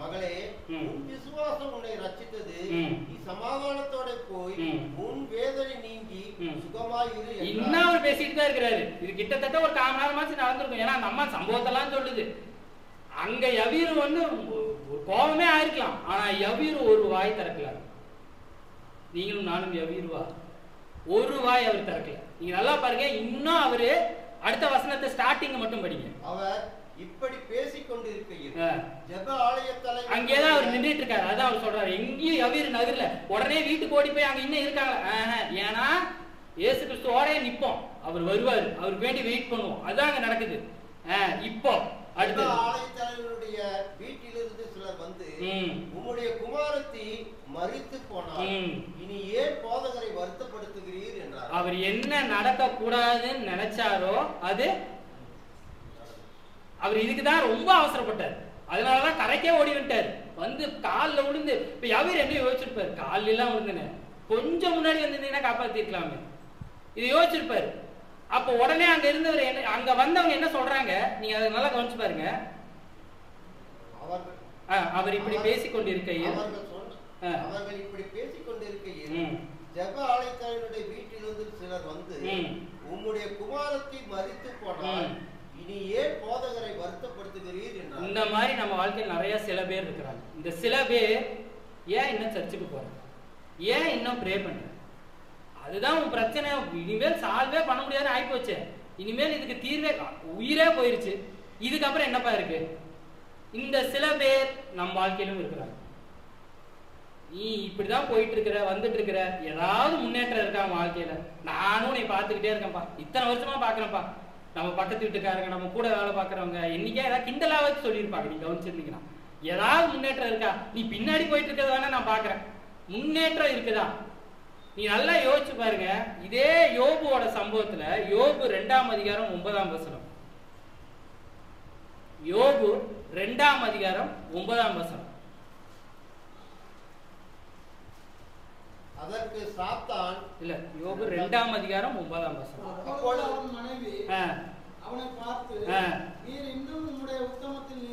மகளே, உன் விசுவாசம் உன்னை ரட்சித்தது, நீ சமாதானத்தோட போய் உன் வேதனை நீங்கி சுகமாயிரு. இன்னும் அவர் பேசிட்டு தான் இருக்கிறாரு. இது கிட்டத்தட்ட ஒரு 1/4 மணி நேரமாச்சு நடந்திருக்கும். ஏன்னா அந்த அம்மா சம்பவத்தெல்லாம் சொல்லுது. அங்க எவ்வீரு ஒரு கோபமே ஆயிருக்கலாம், ஆனா யவீரு ஒரு வாய் திறக்கல. நீங்களும் நானும் யவீருவா? ஒரு வாய் அவர் திறக்கல. நீங்க நல்லா பாருங்க, இன்னும் அவரு அடுத்த வசனத்தை ஸ்டார்டிங் மட்டும் படிங்க. அவர் இப்படி பேசிக்கொண்டிருக்கையில் ஜெப ஆலயத்தலை அங்கேதான் அவர் நின்றுட்டு இருக்காரு. அதான் அவர் சொல்றாரு, எங்கேயும் யவீரு நகர்ல. உடனே வீட்டுக்கு ஓடி போய் அங்க இன்னும் இருக்காங்க. ஏன்னா இயேசு கிறிஸ்துவோட நிப்போம், அவர் வருவாரு, அவருக்கு வேண்டி வெயிட் பண்ணுவோம். அதான் அங்க நடக்குது. இப்போ அடுத்த ஆலயத்தலைவருடைய வீட்டிலிருந்து சிலர் வந்து உம்முடைய குமாரத்தி மரித்து போனார், இனி ஏன் போதகரை வருத்தப்படுத்துகிறீர் என்றார். அவர் என்ன நடக்க கூடாதுன்னு நினைச்சாரோ அது அவர் இதுக்குதான் ரொம்ப அவசரப்பட்டார். அதனாலதான் கரைக்கே ஓடி விட்டார். வந்து காலில் விழுந்து, இப்ப யவீர் என்ன யோசிச்சிருப்பாரு, காலில் எல்லாம் விழுந்துன்னு கொஞ்சம் முன்னாடி வந்திருந்தீங்கன்னா காப்பாத்திருக்கலாமே, இது யோசிச்சிருப்பாரு. அப்ப உடனே அங்க இருந்தவர் என்ன, அங்க வந்தவங்க என்ன சொல்றாங்க, நீங்க அதை நல்லா கவனிச்சு பாருங்க. அவர் இப்படி பேசிக்கொண்டிருக்கையில் அவர்கள் இப்படி பேசிக்கொண்டிருக்கையில் ஜெப ஆலயத்தலைவருடைய வீட்டிலிருந்து சிலர் வந்து உம்முடைய குமாரத்தை மரித்து போனால் இனி ஏன் போதகரை வருத்தப்படுத்துகிறீர் என்றார். இந்த மாதிரி நம்ம வாழ்க்கையில் நிறைய சில பேர் இருக்கிறாங்க. இந்த சில பேர் ஏன் இன்னும் சர்ச்சுக்கு போறாங்க, ஏன் இன்னும் ப்ரே பண்ற, அதுதான் உன் பிரச்சனை. இனிமேல் சால்வே பண்ண முடியாது ஆயிப்போச்சு, இனிமேல் இதுக்கு தீர்வே, உயிரே போயிருச்சு, இதுக்கப்புறம் என்னப்பா இருக்கு. இந்த சில பேர் நம் வாழ்க்கையிலும் இருக்கிறாங்க. நீ இப்படிதான் போயிட்டு இருக்கிற, வந்துட்டு இருக்கிற, ஏதாவது முன்னேற்றம் இருக்கா வாழ்க்கையில? நானும் நீ பார்த்துக்கிட்டே இருக்கேன்ப்பா, இத்தனை வருஷமா பாக்குறேன்ப்பா, நம்ம பக்கத்து வீட்டுக்காரங்க, நம்ம கூட வேலை பார்க்கறவங்க என்னைக்கே ஏதாவது கிண்டலாவது சொல்லியிருப்பாங்க. நீ கவனிச்சிருந்தீங்கன்னா ஏதாவது முன்னேற்றம் இருக்கா? நீ பின்னாடி போயிட்டு இருக்கிறத வேணா நான் பாக்குறேன், முன்னேற்றம் இருக்குதா? நீ நல்லா யோசிச்சு பாருங்க. இதே யோபுவோட சம்பவத்துல, யோபு 2ஆம் அதிகாரம் 9ஆம் வசனம், யோபு 2ஆம் அதிகாரம் 9ஆம் வசனம். அதற்கு சாத்தான், இல்ல, யோபு 2ஆம் அதிகாரம் 9ஆம் வசனம். அப்பொழுது அவன் மனைவி அவனை பார்த்து, நீர் இன்னும் உம்முடைய உத்தமத்தில்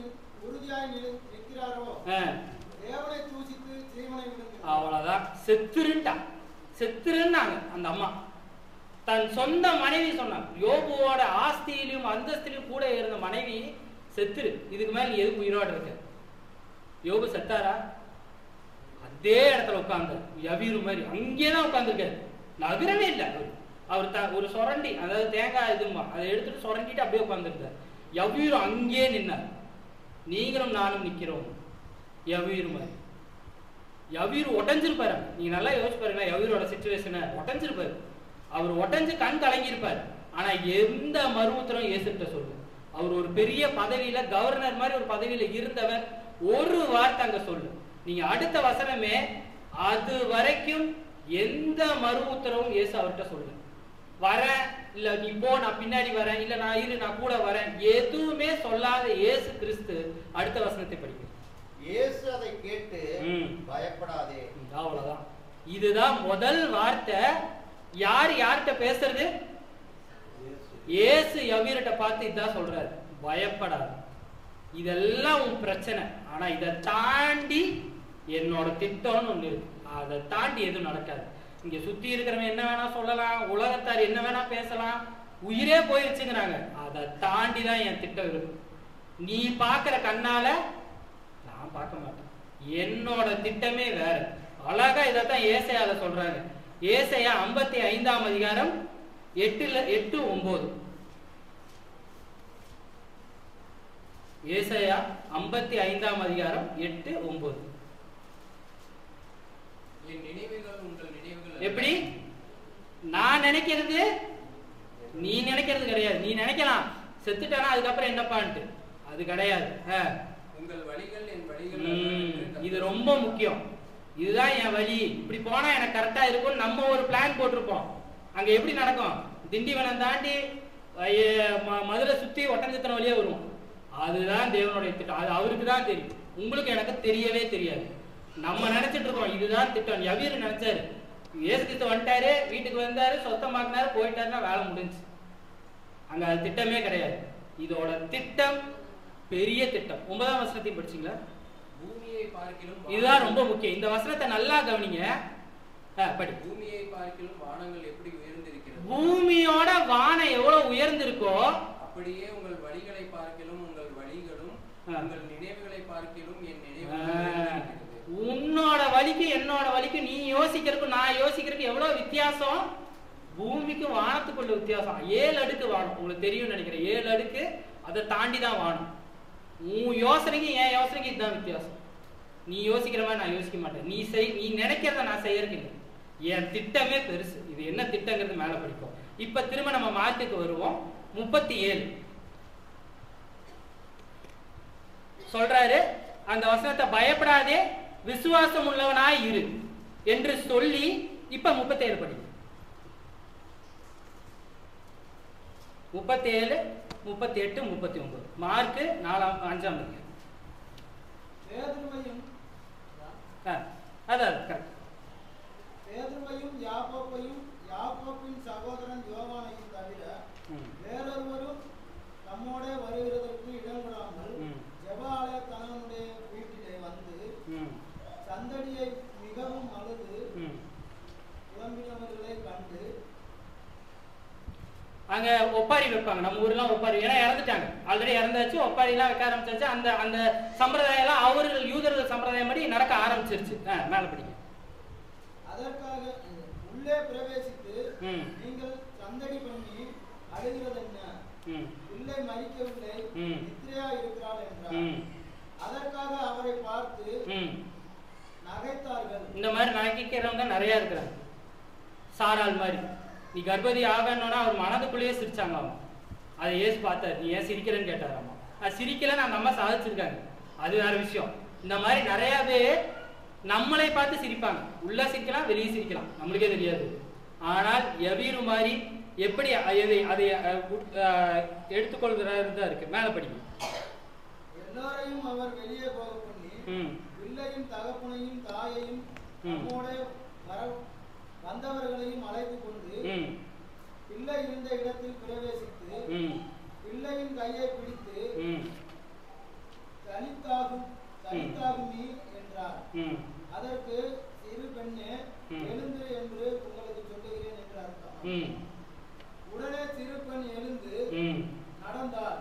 உறுதியாய் நிற்கிறாரோ, தேவனை தூசித்து ஜீவனை விடுங்க. அவ்வளவுதான், செத்துருன்ட்டான், செத்துருன்னாங்க அந்த அம்மா. தன் சொந்த மனைவி சொன்னாங்க. யோபுவோட ஆஸ்தியிலும் அந்தஸ்திலும் கூட இருந்த மனைவி செத்துரு, இதுக்கு மேல எதுக்கு உயிரோட இருக்கு? யோபு செத்தாரா? அதே இடத்துல உட்கார்ந்து யவீரு மாதிரி அங்கேதான் உட்கார்ந்துருக்காரு, நகரவே இல்லை. அவர் ஒரு சொரண்டி, அதாவது தேங்காய் இதுமா, அதை எடுத்துட்டு சொரண்டிட்டு அப்படியே உட்கார்ந்துருக்காரு. யவீரு அங்கேயே நின்னார். நீங்களும் நானும் நிக்கிறோம் யவீரு மாதிரி. யவீரு உடஞ்சிருப்பாரு. நீங்க நல்லா யோசிச்சு பாருங்க, யவீரோட சிச்சுவேஷனை உடஞ்சிருப்பாரு. அவர் உடஞ்சு கண் கலங்கியிருப்பாரு. ஆனா எந்த மருவத்திலும் இயேசுகிட்ட சொல்லு. அவர் ஒரு பெரிய பதவியில, கவர்னர் மாதிரி ஒரு பதவியில இருந்தவர், ஒரு வார்த்தை அங்க சொல்லு. நீங்க அடுத்த வசனமே, அது வரைக்கும் எந்த மறு உத்தரவும் இயேசு அவர்கிட்ட சொல்லு. வரேன், இல்ல நீ போ, நான் பின்னாடி வரேன், இல்ல நான் இரு, நான் கூட வரேன், எதுவுமே சொல்லாத இயேசு கிறிஸ்து அடுத்த வசனத்தை படிக்க, இயேசு அதை கேட்டு பயப்படாதே. அவ்வளவுதான். இதுதான் முதல் வார்த்தை. யார் யார்கிட்ட பேசுறது? இயேசு யவீர்கிட்ட பார்த்து இதான் சொல்றாரு, பயப்படாது. இதெல்லாம் உன் பிரச்சனை, ஆனா இதை தாண்டி என்னோட திட்டம்னு ஒண்ணு இருக்கு, அதை தாண்டி எதுவும் நடக்காது. இங்க சுத்தி இருக்கிறவங்க என்ன வேணா சொல்லலாம், உலகத்தார் என்ன வேணா பேசலாம், உயிரே போயிருச்சுங்கிறாங்க, அதை தாண்டி தான் என் திட்டம் இருக்கு. நீ பாக்குற கண்ணால நான் பார்க்க மாட்டேன், என்னோட திட்டமே வேற. அழகா இதைத்தான் ஏசாயால சொல்றாங்க. ஏசாயா 55ஆம் அதிகாரம் 8-9. ஏசாயா 55ஆம் அதிகாரம் 8-9. என் நினைவுகள் உங்கள் நினைவுகள் எப்படி? நான் நினைக்கிறது நீ நினைக்கிறது கிடையாது. நீ நினைக்கலாம் செத்துட்டானா அதுக்கப்புறம் என்னப்பான்ட்டு, அது கிடையாது. உங்கள் வழிகள் என் வழிகள். இது ரொம்ப முக்கியம். இதுதான் என் வழி, இப்படி போனா எனக்கு கரெக்டா இருக்கும். நம்ம ஒரு பிளான் போட்டிருப்போம். அங்க எப்படி நடக்கும்? திண்டிவனம் தாண்டி மதுரை சுத்தி ஒட்டஞ்சத்தின வழியே வருவோம். அதுதான் தேவனுடைய திட்டம். அது அவருக்கு தான் தெரியும், உங்களுக்கு எனக்கு தெரியவே தெரியாது. நம்ம நினைச்சிட்டு இருக்கோம் இதுதான் திட்டம். யவீர் நினைச்சாரு, இயேசு கிறிஸ்து வந்துட்டாரு, வீட்டுக்கு வந்தாரு, சொத்தமாக்குனாரு, போயிட்டாருன்னா வேலை முடிஞ்சு. அங்க அது திட்டமே கிடையாது. இதோட திட்டம் பெரிய திட்டம். 9ஆம் வசனத்தையும் படிச்சீங்களா? பூமியை பார்க்கிலும், இதுதான் ரொம்ப முக்கியம். இந்த வசனத்தை நல்லா கவனிங்க. படி. பூமியை பார்க்கிலும் வானங்கள் எப்படி உயர்ந்திருக்கிறது, பூமியோட வானம் எவ்வளவு உயர்ந்திருக்கோ அப்படியே உங்கள் வழிகளை பார்க்கிலும் உங்கள் வழிகளும், உங்கள் நினைவுகளை பார்க்கிலும் என் நினைவுகள் உன்னோட வலிக்கு என்னோட வலிக்கு நீ யோசிக்கிறதுக்கும் நான் யோசிக்கிறதுக்கு எவ்வளவு வித்தியாசம். பூமிக்கு வானத்துக்குள்ள வித்தியாசம். 7 அடுக்கு வானம், உங்களுக்கு தெரியும் நினைக்கிறேன். 7 அடுக்கு, அதை தாண்டி தான் வானம். உன் யோசனைக்கு என் யோசனைக்கு இதுதான் வித்தியாசம். நீ யோசிக்கிற மாதிரி நான் யோசிக்க மாட்டேன். நீ நினைக்கிறத நான் செய்யறதுக்கு இல்லை. என் திட்டமே பெருசு. இது என்ன திட்டங்கிறது மேல படிப்போம். இப்ப திரும்ப நம்ம மார்க்குக்கு வருவோம். 37 சொல்றாரு, அந்த வசனத்தை பயப்படாதே விசுவாசம் உள்ளவனாய் இரு என்று சொல்லி இப்ப 37 படிக்கும். 37, 38, 39 மார்க்கு 4-5 பேதுருவையும் யாக்கோபையும் யாக்கோபின் சகோதரன் யோவானையும் தவிர வேறொருவரும் நம்மோட வருகிறதற்கு இடம் விடாமல் ஜெபாலய கணவனுடைய வீட்டிலே வந்து சந்தடியை மிகவும் அழுது புலம்பினவர்களை கண்டு அங்க ஒப்பாரி வைப்பாங்க. நம்ம ஊர்லாம் ஒப்பாரி, ஏன்னா இறந்துட்டாங்க, ஆல்ரெடி இறந்தாச்சு. ஒப்பாரி எல்லாம் வைக்க ஆரம்பிச்சாச்சு. அந்த சம்பிரதாயம் எல்லாம் அவர்கள் யூதர்கள் சம்பிரதாயம் படி நடக்க ஆரம்பிச்சிருச்சு. மேல படிக்க. அதற்காக உள்ளே பிரவேசித்து நீங்கள் சந்தடி பண்ணி அழுகிறது என்ன? பிள்ளை மரிக்கவில்லை, நித்திரையா இருக்கிறாள் என்றார். அதற்காக அவரை பார்த்து நகைத்தார்கள். இந்த மாதிரி நகைக்கிறவங்க நிறைய இருக்கிறாங்க. சாரால் மாதிரி நீ கர்ப்பவதி ஆகணும்னா அவர் மனதுக்குள்ளேயே சிரிச்சாங்க. அவன் அதை ஏசு பார்த்தாரு. நீ ஏன் சிரிக்கிறேன்னு கேட்டாராமா. அது சிரிக்கலன்னு அந்த அம்மா சாதிச்சிருக்காங்க, அது வேற விஷயம். இந்த மாதிரி நிறைய பேர் நம்மளை பார்த்து சிரிப்பாங்க. உள்ள சிரிக்கலாம், வெளியே சிரிக்கலாம், நம்மளுக்கே தெரியாது. ஆனால் எவீரு மாதிரி எப்படி அதை எடுத்துக்கொள்கிறாரு தான் இருக்கு. மேல படிக்கும். எல்லாரையும் அவர் வெளியே போக பண்ணி பிள்ளையின் தகப்பனையும் தாயையும் நம்மோட வந்தவர்களையும் அழைத்து கொண்டு பிள்ளை இருந்த இடத்தில் பிரவேசித்து பிள்ளையின் கையை பிடித்து தலித்தாகும் நீ என்றார். அதற்கு சிறு பெண்ணே எழுந்து என்று உங்களுக்கு சொல்லுகிறேன் என்று அர்த்தம். உடனே சிறு பெண் எழுந்து நடந்தார்.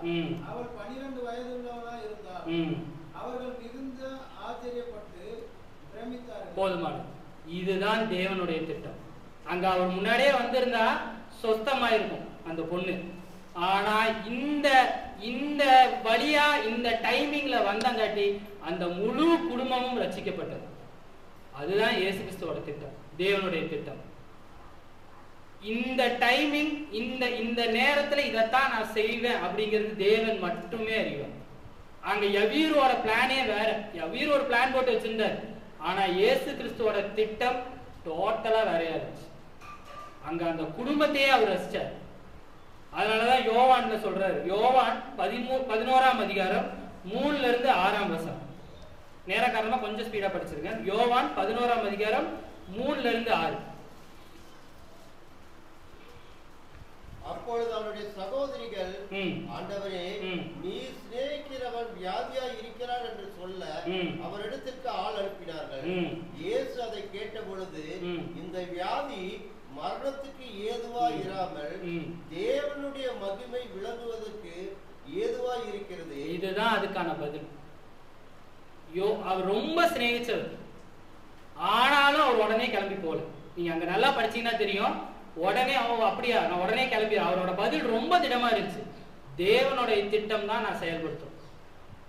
அவள் 12 வயதுள்ளவளாய் இருந்தார். அவர்கள் மிகுந்த ஆச்சரியப்பட்டு பிரமித்தார்கள். போதுமானது. இதுதான் தேவனுடைய திட்டம். அங்க அவர் முன்னாடியே வந்திருந்தா சொஸ்தமாயிருக்கும் அந்த பொண்ணு. ஆனா இந்த வழியா இந்த டைமிங்ல வந்தங்காட்டி அந்த முழு குடும்பமும் ரட்சிக்கப்பட்டது. அதுதான் இயேசு கிறிஸ்துவோட திட்டம், தேவனுடைய திட்டம். இந்த டைமிங், இந்த நேரத்துல இதைத்தான் நான் செய்வேன் அப்படிங்கிறது தேவன் மட்டுமே அறிவார். அங்க யவீரோட பிளானே வேற. யவீர் ஒரு பிளான் போட்டு வச்சிருந்தார். ஆனா இயேசு கிறிஸ்துவோட திட்டம் டோட்டலா வேறையா இருந்துச்சு. அங்க அந்த குடும்பத்தையே அவர் ரசிச்சார். அதனாலதான் யோவான்ல சொல்றாரு. யோவான் 11ஆம் அதிகாரம் 3ல இருந்து 6ஆம் வசனம். நேர காரணமா கொஞ்சம் ஸ்பீடா படிச்சிருக்கேன். யோவான் 11ஆம் அதிகாரம் 3ல இருந்து 6. அப்பொழுது அவருடைய சகோதரிகள், ஆண்டவரே, நீ சிநேகிக்கிறவன் வியாதியாய் இருக்கிறான் என்று சொல்ல அவரிடத்திற்கு ஆள் அனுப்பினார்கள். இயேசு அதை கேட்ட பொழுது, இந்த வியாதி மரணத்துக்கு ஏதுவாய் இராமல் தேவனுடைய மகிமை விளங்குவதற்கு ஏதுவாய் இருக்கிறது. இதுதான் அதுக்கான பதில். அவர் ரொம்ப சிநேகிச்சவர். ஆனாலும் அவர் உடனே கிளம்பி போல. நீங்க அங்க நல்லா படிச்சீங்கன்னா தெரியும். உடனே அப்படியா நான் உடனே கிளம்பி, அவரோட பதில் ரொம்ப திடமா இருந்துச்சு. தேவனுடைய திட்டம் தான் நான் செயல்படுத்தும்.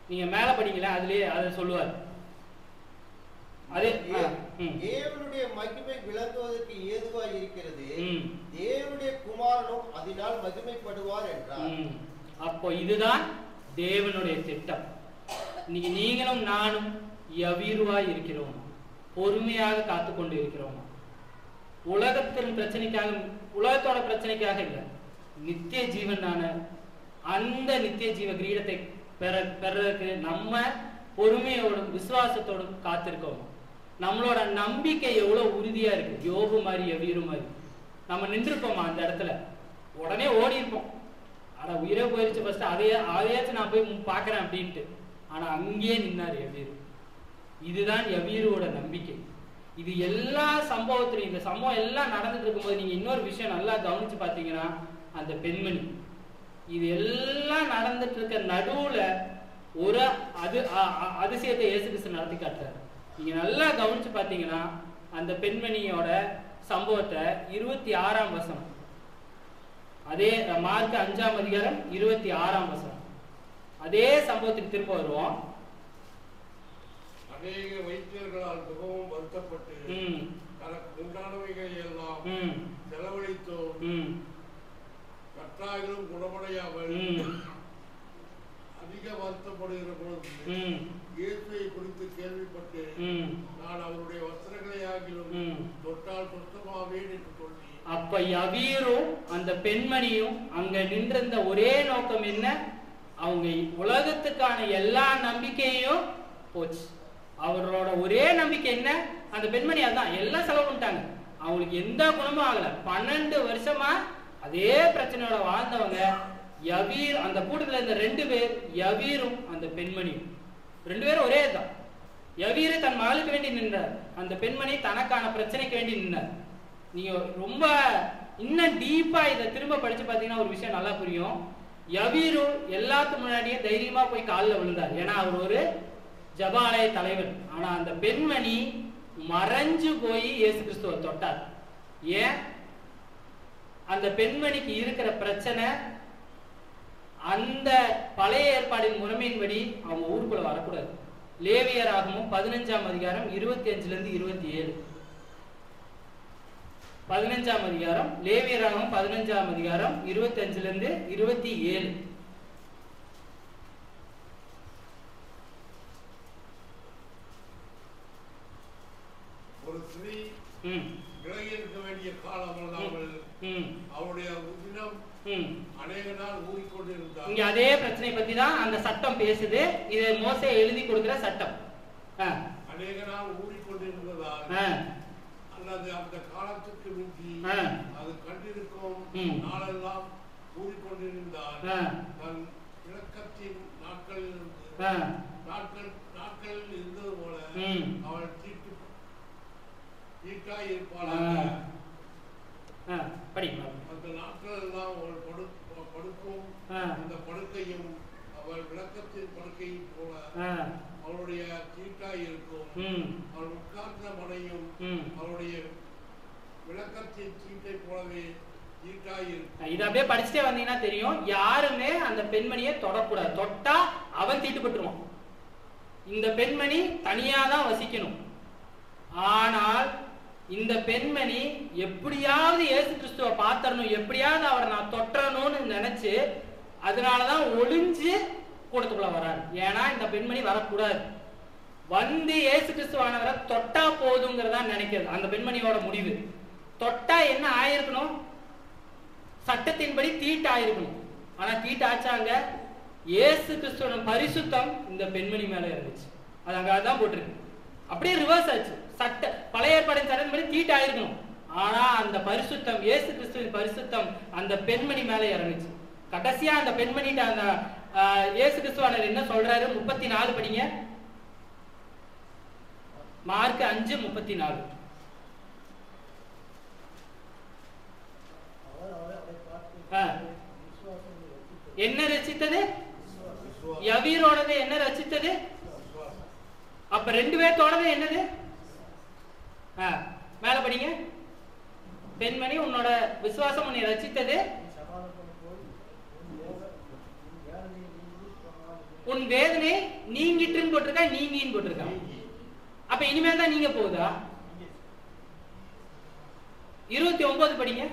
நீங்க மேல படிக்கல, அதுலயே அதை சொல்லுவார். தேவனுடைய மகிமை விளங்குவதற்கு ஏதுவாய் இருக்கிறது, தேவனுடைய குமாரனும் அதனால் மகிமைப்படுவார் என்றார். அப்போ இதுதான் தேவனுடைய திட்டம். நீங்களும் நானும் யவீருவாய் இருக்கிறோம், பொறுமையாக காத்து கொண்டு இருக்கிறோம். உலகத்தின் பிரச்சனைக்காக, உலகத்தோட பிரச்சனைக்காக இல்லை, நித்திய ஜீவனான அந்த நித்திய ஜீவ கிரீடத்தை பெறறதுக்கு நம்ம பொறுமையோடும் விசுவாசத்தோடும் காத்திருக்கோம். நம்மளோட நம்பிக்கை எவ்வளவு உறுதியா இருக்கு. யோபு மாதிரி எவீரு மாதிரி நம்ம நின்றுப்போமா அந்த இடத்துல? உடனே ஓடி இருப்போம். ஆனா உயிரே போயிருச்சு, ஃபர்ஸ்ட் அதையாச்சும் நான் போய் பாக்குறேன் அப்படின்ட்டு. ஆனா அங்கேயே நின்னாரு எவீரு. இதுதான் எவீரோட நம்பிக்கை. இது எல்லா சம்பவத்திலையும், இந்த சம்பவம் எல்லாம் நடந்துட்டு இருக்கும்போது நீங்க இன்னொரு விஷயம் நல்லா கவனிச்சு பாத்தீங்கன்னா, அந்த பெண்மணி, இது எல்லாம் நடந்துட்டு இருக்க நடுவுல ஒரு அதிசயத்தை இயேசு கிறிஸ்து நடத்தி காட்டுறாரு. நீங்க நல்லா கவனிச்சு பார்த்தீங்கன்னா அந்த பெண்மணியோட சம்பவத்தை 26ஆம் வசனம், அதே மார்க் 5ஆம் அதிகாரம் 26ஆம் வசனம், அதே சம்பவத்துக்கு திரும்ப வருவோம். அநேக வைத்தியர்களால் மிகவும் வருத்தப்பட்டு தனக்கு உண்டானவைகள் எல்லாம் செலவழித்தோம், கற்றாயிலும் குணமடையாமல் அதிக வருத்தப்படுகிற பொழுது இயேசுவை குறித்து கேள்விப்பட்டு நான் அவருடைய வஸ்திரங்களை ஆகிலும் தொட்டால் சுத்தமாவேன் என்று சொல்லி. அப்ப யவீரும் அந்த பெண்மணியும் அங்க நின்றிருந்த ஒரே நோக்கம் என்ன? அவங்க உலகத்துக்கான எல்லா நம்பிக்கையும் போச்சு. அவரோட ஒரே நம்பிக்கை என்ன? அந்த பெண்மணி அதான் எல்லாம் செலவு பண்ணிட்டாங்க, அவங்களுக்கு எந்த குணமும் ஆகல. 12 வருஷமா அதே பிரச்சனையோட வாழ்ந்தவங்க யவீர், அந்த கூட்டத்துல இருந்த 2 பேர், யவீரும் அந்த பெண்மணியும் 2 பேரும் ஒரே தான். யவீரு தன் மகளுக்கு வேண்டி நின்றார், அந்த பெண்மணி தனக்கான பிரச்சனைக்கு வேண்டி நின்றார். நீங்க ரொம்ப இன்னும் டீப்பா இதை திரும்ப படிச்சு பார்த்தீங்கன்னா ஒரு விஷயம் நல்லா புரியும். யவீரு எல்லாத்துக்கு முன்னாடியே தைரியமா போய் காலில் விழுந்தார், ஏன்னா அவர் ஒரு ஜபாலய தலைவர். ஆனா அந்த பெண்மணி மறைஞ்சு போய் இயேசு கிறிஸ்துவை தொட்டார். ஏன்? அந்த பெண்மணிக்கு இருக்கிற பிரச்சனை அந்த பழைய ஏற்பாடின் முறைமையின்படி அவங்க ஊருக்குள்ள வரக்கூடாது. லேவியராகமும் 15ஆம் அதிகாரம் 25லிருந்து 27. 15ஆம் அதிகாரம், லேவியராகமும் 15ஆம் அதிகாரம் 25லிருந்து 27. ஒரு ஸ்திரீ விலகி இருக்க வேண்டிய காலம் அல்லாமல் அவருடைய உதினம் அநேக நாள் ஊறிக்கொண்டிருந்தார். இங்க அதே பிரச்சனை பத்தி தான் அந்த சட்டம் பேசுது. இது மோசே எழுதி கொடுக்கிற சட்டம். அநேக நாள் ஊறிக்கொண்டிருந்ததால் அல்லது அந்த காலத்துக்கு மிஞ்சி அது கண்டிருக்கும் நாளெல்லாம் ஊறிக்கொண்டிருந்தால் தன் இலக்கத்தின் நாட்களில் இருந்தது போல அவள் தீட்டாய் இருப்பாளாக. அந்த நாட்கள் எல்லாம் அவள் படுக்கும் அந்த படுக்கையும் அவள் விளக்கத்தின் படுக்கையும் போல அவளுடைய தீட்டாய் இருக்கும். அவள் உட்கார்ந்த மனையும் அவளுடைய விளக்கத்தின் சீட்டை போலவே தீட்டாய் இருக்கும். இது அப்படியே படிச்சுட்டே வந்தீங்கன்னா தெரியும், யாருமே அந்த பெண்மணியை தொடக்கூடாது. தொட்டா அவன் தீட்டுப்பட்டுருவான். இந்த பெண்மணி தனியா தான் வசிக்கணும். ஆனால் இந்த பெண்மணி எப்படியாவது இயேசு கிறிஸ்துவை பார்த்தரணும், எப்படியாவது அவரை நான் தொற்றணும்னு நினைச்சு அதனாலதான் ஒளிஞ்சு கூட்டத்துக்குள்ள வராரு. ஏன்னா இந்த பெண்மணி வரக்கூடாது, வந்து இயேசு கிறிஸ்துவானவரை தொட்டா போதுங்கிறதா நினைக்கிறது அந்த பெண்மணியோட முடிவு. தொட்டா என்ன ஆயிருக்கணும்? சட்டத்தின்படி தீட்டு ஆயிருக்கணும். ஆனா தீட்டு ஆச்சாங்க, இயேசு கிறிஸ்துவின் பரிசுத்தம் இந்த பெண்மணி மேல இருந்துச்சு. அது அங்க அதான் போட்டிருக்கு. அப்படியே ரிவர்ஸ் ஆச்சு. சட்ட பழைய ஏற்பாடின் சட்டத்தின்படி தீட்டு ஆயிருக்கணும், ஆனா அந்த பரிசுத்தம், இயேசு கிறிஸ்துவின் பரிசுத்தம் அந்த பெண்மணி மேல இறங்குச்சு. கடைசியா அந்த பெண்மணிட்ட அந்த இயேசு கிறிஸ்துவானர் என்ன சொல்றாரு? 34 படிங்க. மார்க் 5:34. என்ன ரசித்தது? யவீரோடது என்ன ரசித்தது? அப்ப 2 பேர்த்தோடது என்னது? மேல படிங்க. பெண்மணி, உன்னோட விசுவாசம் உன்னை ரசித்தது, உன் வேதனை நீங்கிட்டுன்னு போட்டிருக்கா, நீங்கின்னு போட்டிருக்கா. அப்ப இனிமேல் தான் நீங்க போகுதா? 29 படிங்க.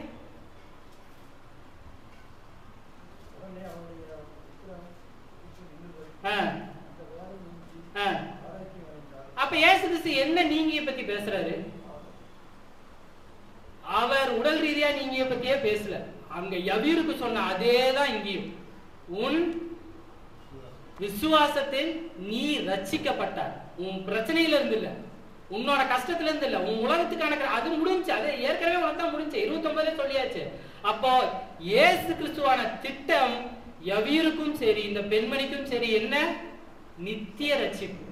அப்ப இயேசு கிறிஸ்து என்ன நீங்கிய பத்தி பேசுறாரு? அவர் உடல் ரீதியா நீங்கிய பத்தியே பேசல. அங்க யவீருக்கு சொன்ன அதேதான் இங்கேயும். உன் விசுவாசத்தில் நீ ரட்சிக்கப்பட்டார். உன் பிரச்சனையில இருந்து இல்ல, உன்னோட கஷ்டத்துல இருந்து இல்ல, உன் உலகத்துக்கான அது முடிஞ்சு. அது ஏற்கனவே உனக்கு தான் முடிஞ்சு. 29 சொல்லியாச்சு. அப்போ இயேசு கிறிஸ்துவான திட்டம் யவீருக்கும் சரி இந்த பெண்மணிக்கும் சரி என்ன? நித்திய ரட்சிப்பு.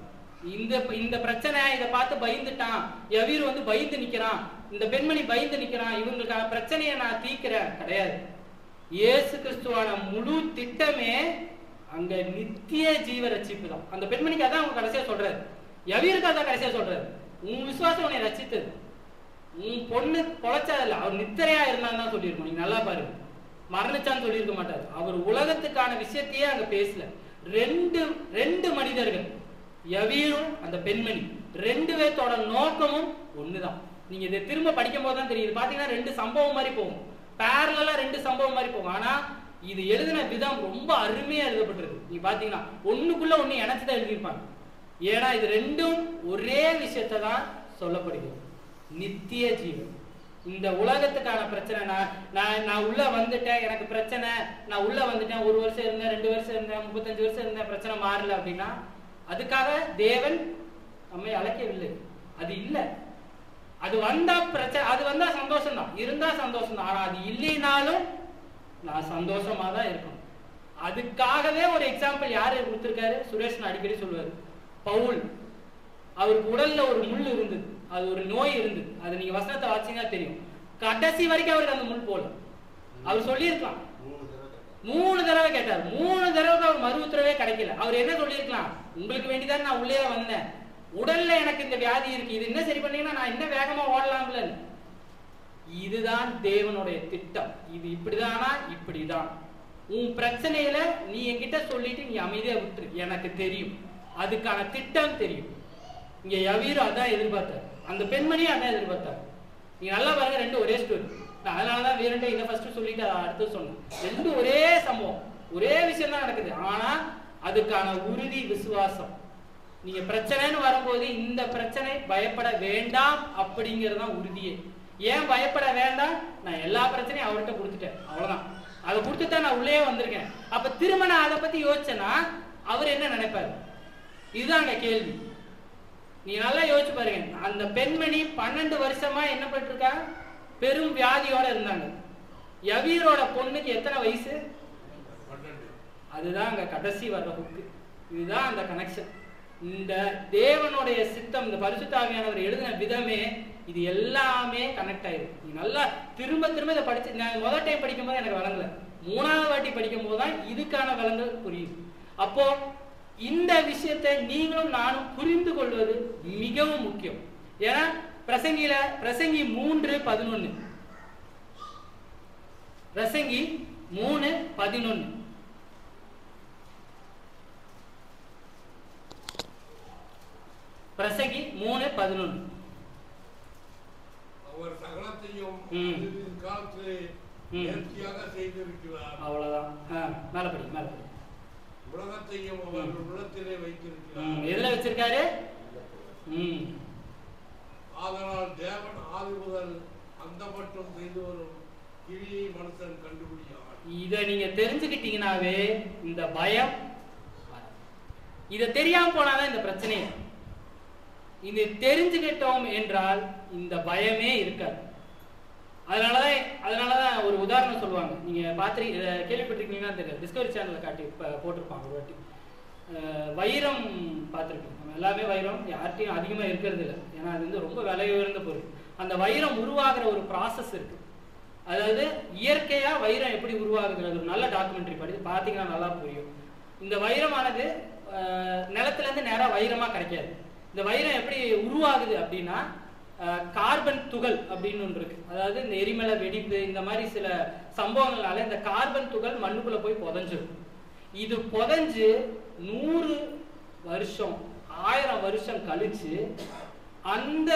இந்த பிரச்சனை இதை பார்த்து பயந்துட்டான், யவீர் வந்து பயந்து நிக்கிறான், இந்த பெண்மணி பயந்து நிக்கிறான், இவங்களுக்கான பிரச்சனையை நான் தீர்க்கிறேன் கிடையாது. இயேசு கிறிஸ்துவான முழு திட்டமே அங்க நித்திய ஜீவ ரட்சிப்பு தான். அந்த பெண்மணிக்கு அதான் அவங்க கடைசியா சொல்றாரு, யவீருக்கு அதான் கடைசியா சொல்றாரு, உன் விசுவாசம் உன்னை ரட்சித்தது, உன் பொண்ணு பொழைச்சதில்ல, அவர் நித்திரையா இருந்தான்னு தான் சொல்லியிருக்கோம். நீங்க நல்லா பாருங்க, மரணிச்சான்னு சொல்லியிருக்க மாட்டாரு. அவர் உலகத்துக்கான விஷயத்தையே அங்க பேசல. ரெண்டு மனிதர்கள், யவீரும் அந்த பெண்மணி, ரெண்டு பேர்த்தோட நோக்கமும் ஒண்ணுதான். நீங்க இதை திரும்ப படிக்கும் போது தான் தெரியுது. பாத்தீங்கன்னா ரெண்டு சம்பவம் மாதிரி போகும், பேரலா ரெண்டு சம்பவம் மாதிரி போகும். ஆனா இது எழுதின விதம் ரொம்ப அருமையா எழுதப்பட்டிருக்கு. நீங்க பாத்தீங்கன்னா ஒண்ணுக்குள்ள ஒண்ணு இணைச்சுதான் எழுதியிருப்பாங்க. ஏன்னா இது ரெண்டும் ஒரே விஷயத்தை தான் சொல்லப்படுகிறது, நித்திய ஜீவன். இந்த உலகத்துக்கான பிரச்சனை, நான் உள்ள வந்துட்டேன், எனக்கு பிரச்சனை, நான் உள்ள வந்துட்டேன், 1 வருஷம் இருந்தேன், 2 வருஷம் இருந்தேன், 35 வருஷம் இருந்தேன், பிரச்சனை மாறல அப்படின்னா அதுக்காக தேவன் நம்மை அழைக்கவில்லை. அது இல்லை. அது வந்தா பிரச்சனை, அது வந்தா சந்தோஷம் தான், இருந்தா சந்தோஷம் தான். ஆனா அது இல்லைனாலும் நான் சந்தோஷமா தான் இருக்கணும். அதுக்காகவே ஒரு எக்ஸாம்பிள் யாரு கொடுத்திருக்காரு, சுரேஷ் அடிக்கடி சொல்லுவாரு, பவுல். அவருக்கு உடல்ல ஒரு முள் இருந்தது, அது ஒரு நோய் இருந்தது. அது நீங்க வசனத்தை வாசிச்சீங்கன்னா தெரியும். கடைசி வரைக்கும் அவருக்கு அந்த முள் போல. அவர் சொல்லியிருக்கலாம், 3 தடவை கேட்டார், 3 தடவை அவர் மறு உத்தரவே கிடைக்கல. அவர் என்ன சொல்லியிருக்கலாம், உங்களுக்கு வேண்டிதான் நான் உள்ளே வந்தேன், உடல்ல எனக்கு இந்த வியாதி இருக்கு, இது என்ன சரி பண்ணீங்கன்னா நான் இன்னும் வேகமா ஓடலாம்ல. இதுதான் தேவனுடைய திட்டம். இது இப்படிதானா, இப்படிதான். உன் பிரச்சனையில நீ என்கிட்ட சொல்லிட்டு நீ அமைதியா விட்டுரு, எனக்கு தெரியும், அதுக்கான திட்டம் தெரியும். இங்க யவீரு அதான் எதிர்பார்த்தார், அந்த பெண்மணியும் அதான் எதிர்பார்த்தார். நீங்க நல்லா பாருங்க, ரெண்டு ஒரே ஸ்டோரி. அதனாலதான் வேறண்ட இதை ஃபர்ஸ்ட் சொல்லிட்டு அடுத்து சொன்னேன். ரெண்டும் ஒரே சம்பவம், ஒரே விஷயம் தான் நடக்குது. ஆனா அதுக்கான உறுதி விசுவாசம். நீங்க பிரச்சனைன்னு வரும்போது இந்த பிரச்சனை பயப்பட வேண்டாம் அப்படிங்கிறது தான் உறுதியே. ஏன் பயப்பட வேண்டாம், நான் எல்லா பிரச்சனையும் அவர்கிட்ட கொடுத்துட்டேன், அவ்வளவுதான். அதை கொடுத்துட்டா நான் உள்ளே வந்திருக்கேன். அப்ப திரும்ப நான் அதை பத்தி யோசிச்சேன்னா அவர் என்ன நினைப்பாரு, இதுதான் அங்க கேள்வி. நீ நல்லா யோசிச்சு பாருங்க. அந்த பெண்மணி 12 வருஷமா என்ன பண்ணிருக்கா, பெரும் வியாதியோட இருந்தாங்க. யவீரோட பொண்ணுக்கு எத்தனை வயசு, 12. அதுதான் அங்க கடைசி வர்ற புக்கு. இதுதான் அந்த கனெக்ஷன். இந்த தேவனுடைய சித்தம், இந்த பரிசுத்த ஆவியானவர் எழுதின விதமே, இது எல்லாமே கனெக்ட் ஆயிருக்கு. நீ நல்லா திரும்ப திரும்ப இதை படிச்சு, நான் முதல் டைம் படிக்கும் போது எனக்கு விளங்கல, 3ஆவது வாட்டி படிக்கும் போதுதான் இதுக்கான விளங்கல் புரியுது. அப்போ இந்த விஷயத்தை நீங்களும் நானும் புரிந்து கொள்வது மிகவும் முக்கியம். ஏன்னா பிரசங்கி 3:11, பிரசங்கி 3:11, பிரசங்கி 3:11. அவர் சகலத்தையும் காலத்திலே நேர்த்தியாக செய்திருக்கிறார். அவ்வளவுதான். மேல படி. உலகத்தையும் அவர் உள்ளத்திலே வைத்திருக்கிறார். எதுல வச்சிருக்காரு? ஆதலால் தேவன் ஆதி முதல் அந்த மட்டும் செய்து வரும் கிரியை மனுஷன் கண்டுபிடியார். இதை நீங்க தெரிஞ்சுக்கிட்டீங்கன்னாவே இந்த பயம், இதை தெரியாம போனாதான் இந்த பிரச்சனை. இது தெரிஞ்சுக்கிட்டோம் என்றால் இந்த பயமே இருக்காது. அதனாலதான் ஒரு உதாரணம் சொல்லுவாங்க, நீங்க கேள்விப்பட்டிருக்கீங்கன்னா தெரியாது, டிஸ்கவரி சேனல்ல காட்டி போட்டிருப்பாங்க ஒரு வாட்டி. வைரம் பார்த்துருக்கோம் நம்ம எல்லாமே. வைரம் யார்ட்டையும் அதிகமா இருக்கிறது இல்லை, ஏன்னா அது வந்து ரொம்ப விலை உயர்ந்த பொருள். அந்த வைரம் உருவாகிற ஒரு ப்ராசஸ் இருக்கு. அதாவது இயற்கையா வைரம் எப்படி உருவாகுது, ஒரு நல்ல டாக்குமெண்ட்ரி படித்து பார்த்தீங்கன்னா நல்லா புரியும். இந்த வைரமானது நிலத்துல இருந்து நேரா வைரமா கிடைக்காது. இந்த வைரம் எப்படி உருவாகுது அப்படின்னா, கார்பன் துகள் அப்படின்னு ஒன்று இருக்கு. அதாவது இந்த எரிமலை வெடிப்பு, இந்த மாதிரி சில சம்பவங்களால இந்த கார்பன் துகள் மண்ணுக்குள்ள போய் புதைஞ்சிடும். இது புதைஞ்சு 100 வருஷம் 1000 வருஷம் கழிச்சு அந்த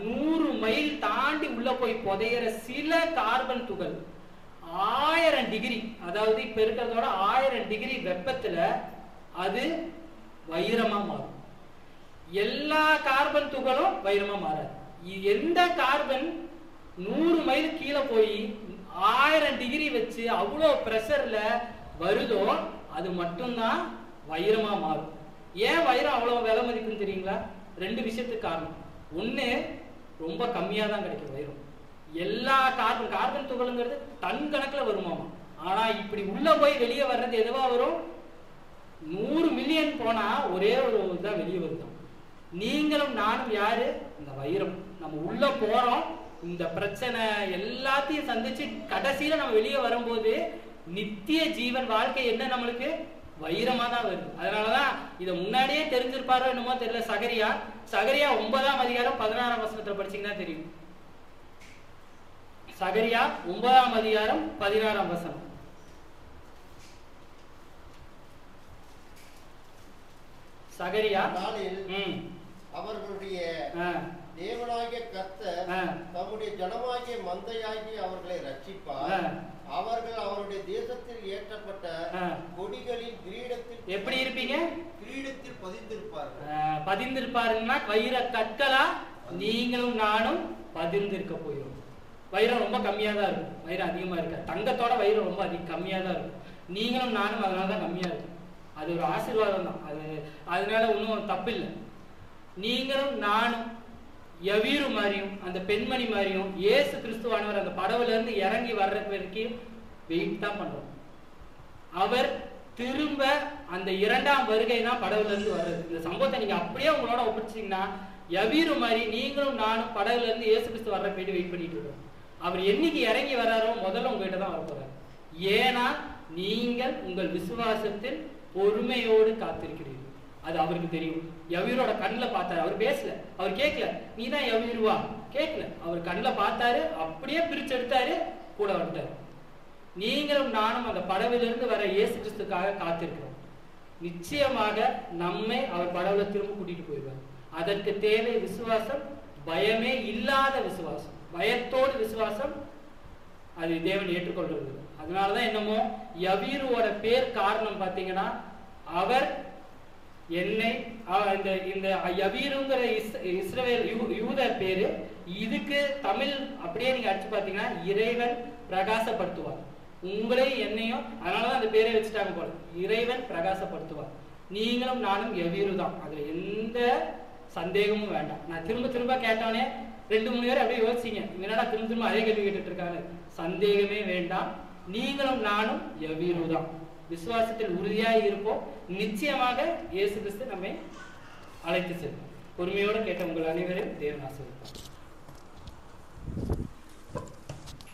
100 மைல் தாண்டி உள்ள போய் புதையிற சில கார்பன் துகள் 1000 டிகிரி, அதாவது இப்ப இருக்கிறதோட 1000 டிகிரி வெப்பத்துல அது வைரமா மாறும். எல்லா கார்பன் துகளும் வைரமா மாறாது. எந்த கார்பன் 100 மைல் கீழே போய் 1000 டிகிரி வச்சு அவ்வளோ பிரஷர்ல வருதோ அது மட்டும்தான் வைரமா மாறும். ஏன் வைரம் அவ்வளவு விலை மதிப்புன்னு தெரியுங்களா? 2 விஷயத்துக்கு காரணம். ஒண்ணு, ரொம்ப கம்மியா தான் கிடைக்கும் வைரம். எல்லா கார்பன் துகள்ங்கிறது டன் கணக்குல வருமாமா. ஆனா இப்படி உள்ள போய் வெளியே வர்றது எதுவா வரும், 100 மில்லியன் போனா ஒரே ஒரு இதுதான் வெளியே வருதான். நீங்களும் நானும் யாரு, இந்த வைரம். நம்ம உள்ள போறோம், இந்த பிரச்சனை எல்லாத்தையும் சந்திச்சு கடைசியில நம்ம வெளியே வரும்போது நித்திய ஜீவன் வாழ்க்கை என்ன நம்மளுக்கு வைரமா தான் வருது. அதனாலதான் இதை முன்னாடியே தெரிஞ்சிருப்பாரோ என்னமோ தெரியல. சகரியா 9ஆம் அதிகாரம் 16ஆம் வசனத்துல படிச்சீங்கன்னா தெரியும். சகரியா 9ஆம் அதிகாரம் 16ஆம் வசனம். சகரியா அவர்களுடைய தேவனாகிய கர்த்தர் தம்முடைய ஜனமாகிய மந்தையாகி அவர்களை ரட்சிப்பார். அவர்கள் அவருடைய தேசத்தில் ஏற்றப்பட்ட கொடிகளின் கிரீடத்தில் எப்படி இருப்பீங்க? கிரீடத்தில் பதிந்திருப்பார்கள். பதிந்திருப்பாருன்னா வைர கற்களா நீங்களும் நானும் பதிந்திருக்க போயிடும். வைரம் ரொம்ப கம்மியா தான் இருக்கும், வைரம் அதிகமா இருக்க. தங்கத்தோட வைரம் ரொம்ப கம்மியா தான் இருக்கும். நீங்களும் நானும் அதனாலதான் கம்மியா இருக்கும். அது ஒரு ஆசீர்வாதம் தான். அதனால ஒன்றும் தப்பு இல்லை. நீங்களும் நானும் யவீரு மாதிரியும் அந்த பெண்மணி மாதிரியும் இயேசு கிறிஸ்துவானவர் அந்த படவுல இருந்து இறங்கி வர்ற வரைக்கும் வெயிட் தான் பண்றோம். அவர் திரும்ப அந்த 2ஆம் வருகை தான் படவுல இருந்து வர்றது. இந்த சம்பவத்தை நீங்க அப்படியே உங்களோட ஒப்பிச்சிங்கன்னா யவீரு மாதிரி நீங்களும் நானும் படகுல இருந்து இயேசு கிறிஸ்து வர்ற போயிட்டு வெயிட் பண்ணிட்டு இருக்கோம். அவர் என்னைக்கு இறங்கி வர்றாரோ முதல்ல உங்ககிட்ட தான் வரப்போறாரு. ஏன்னா நீங்கள் உங்கள் விசுவாசத்தில் பொறுமையோடு காத்திருக்கிறீர்கள். அது அவருக்கு தெரியும். யவீரோட கண்ணில் பார்த்தாரு. அவர் பேசல, அவர் கேட்கல, நீ தான் யவீருவா கேட்கல. அவர் கண்ணில் பார்த்தாரு, அப்படியே பிரிச்சு எடுத்தாரு, கூட வந்துட்டாரு. நீங்களும் நானும் அந்த படவிலிருந்து வர இயேசு கிறிஸ்துக்காக காத்திருக்கிறோம். நிச்சயமாக நம்மை அவர் படவுல திரும்ப கூட்டிட்டு போயிடுவார். அதற்கு தேவை விசுவாசம், பயமே இல்லாத விசுவாசம், பயத்தோடு விசுவாசம். அது தேவன் ஏற்றுக்கொள்றது. அதனாலதான் என்னமோ யவீருவோட பேர் காரணம் பார்த்தீங்கன்னா அவர் என்னை இந்த யவீருங்கிற இஸ்ரவேல் யூத பேரு. இதுக்கு தமிழ் அப்படியே நீங்க அடிச்சு பார்த்தீங்கன்னா இறைவன் பிரகாசப்படுத்துவார் உங்களை என்னையும். அதனாலதான் அந்த பேரை வச்சுட்டாங்க போல, இறைவன் பிரகாசப்படுத்துவார். நீங்களும் நானும் யவீரு தான், அதுல எந்த சந்தேகமும் வேண்டாம். நான் திரும்ப திரும்ப கேட்டோன்னே 2-3 பேர் அப்படியே யோசிச்சிங்க, என்னடா திரும்ப அதே கேள்வி கேட்டுட்டு இருக்காங்க. சந்தேகமே வேண்டாம். நீங்களும் நானும் யவீரு தான். விசுவாசத்தில் உறுதியாக இருப்போம். நிச்சயமாக இயேசு கிறிஸ்து நம்மை அழைத்து செல்வோம். பொறுமையோடு கேட்ட உங்கள் அனைவரையும் தேவன் ஆசீர்வதிப்பார்.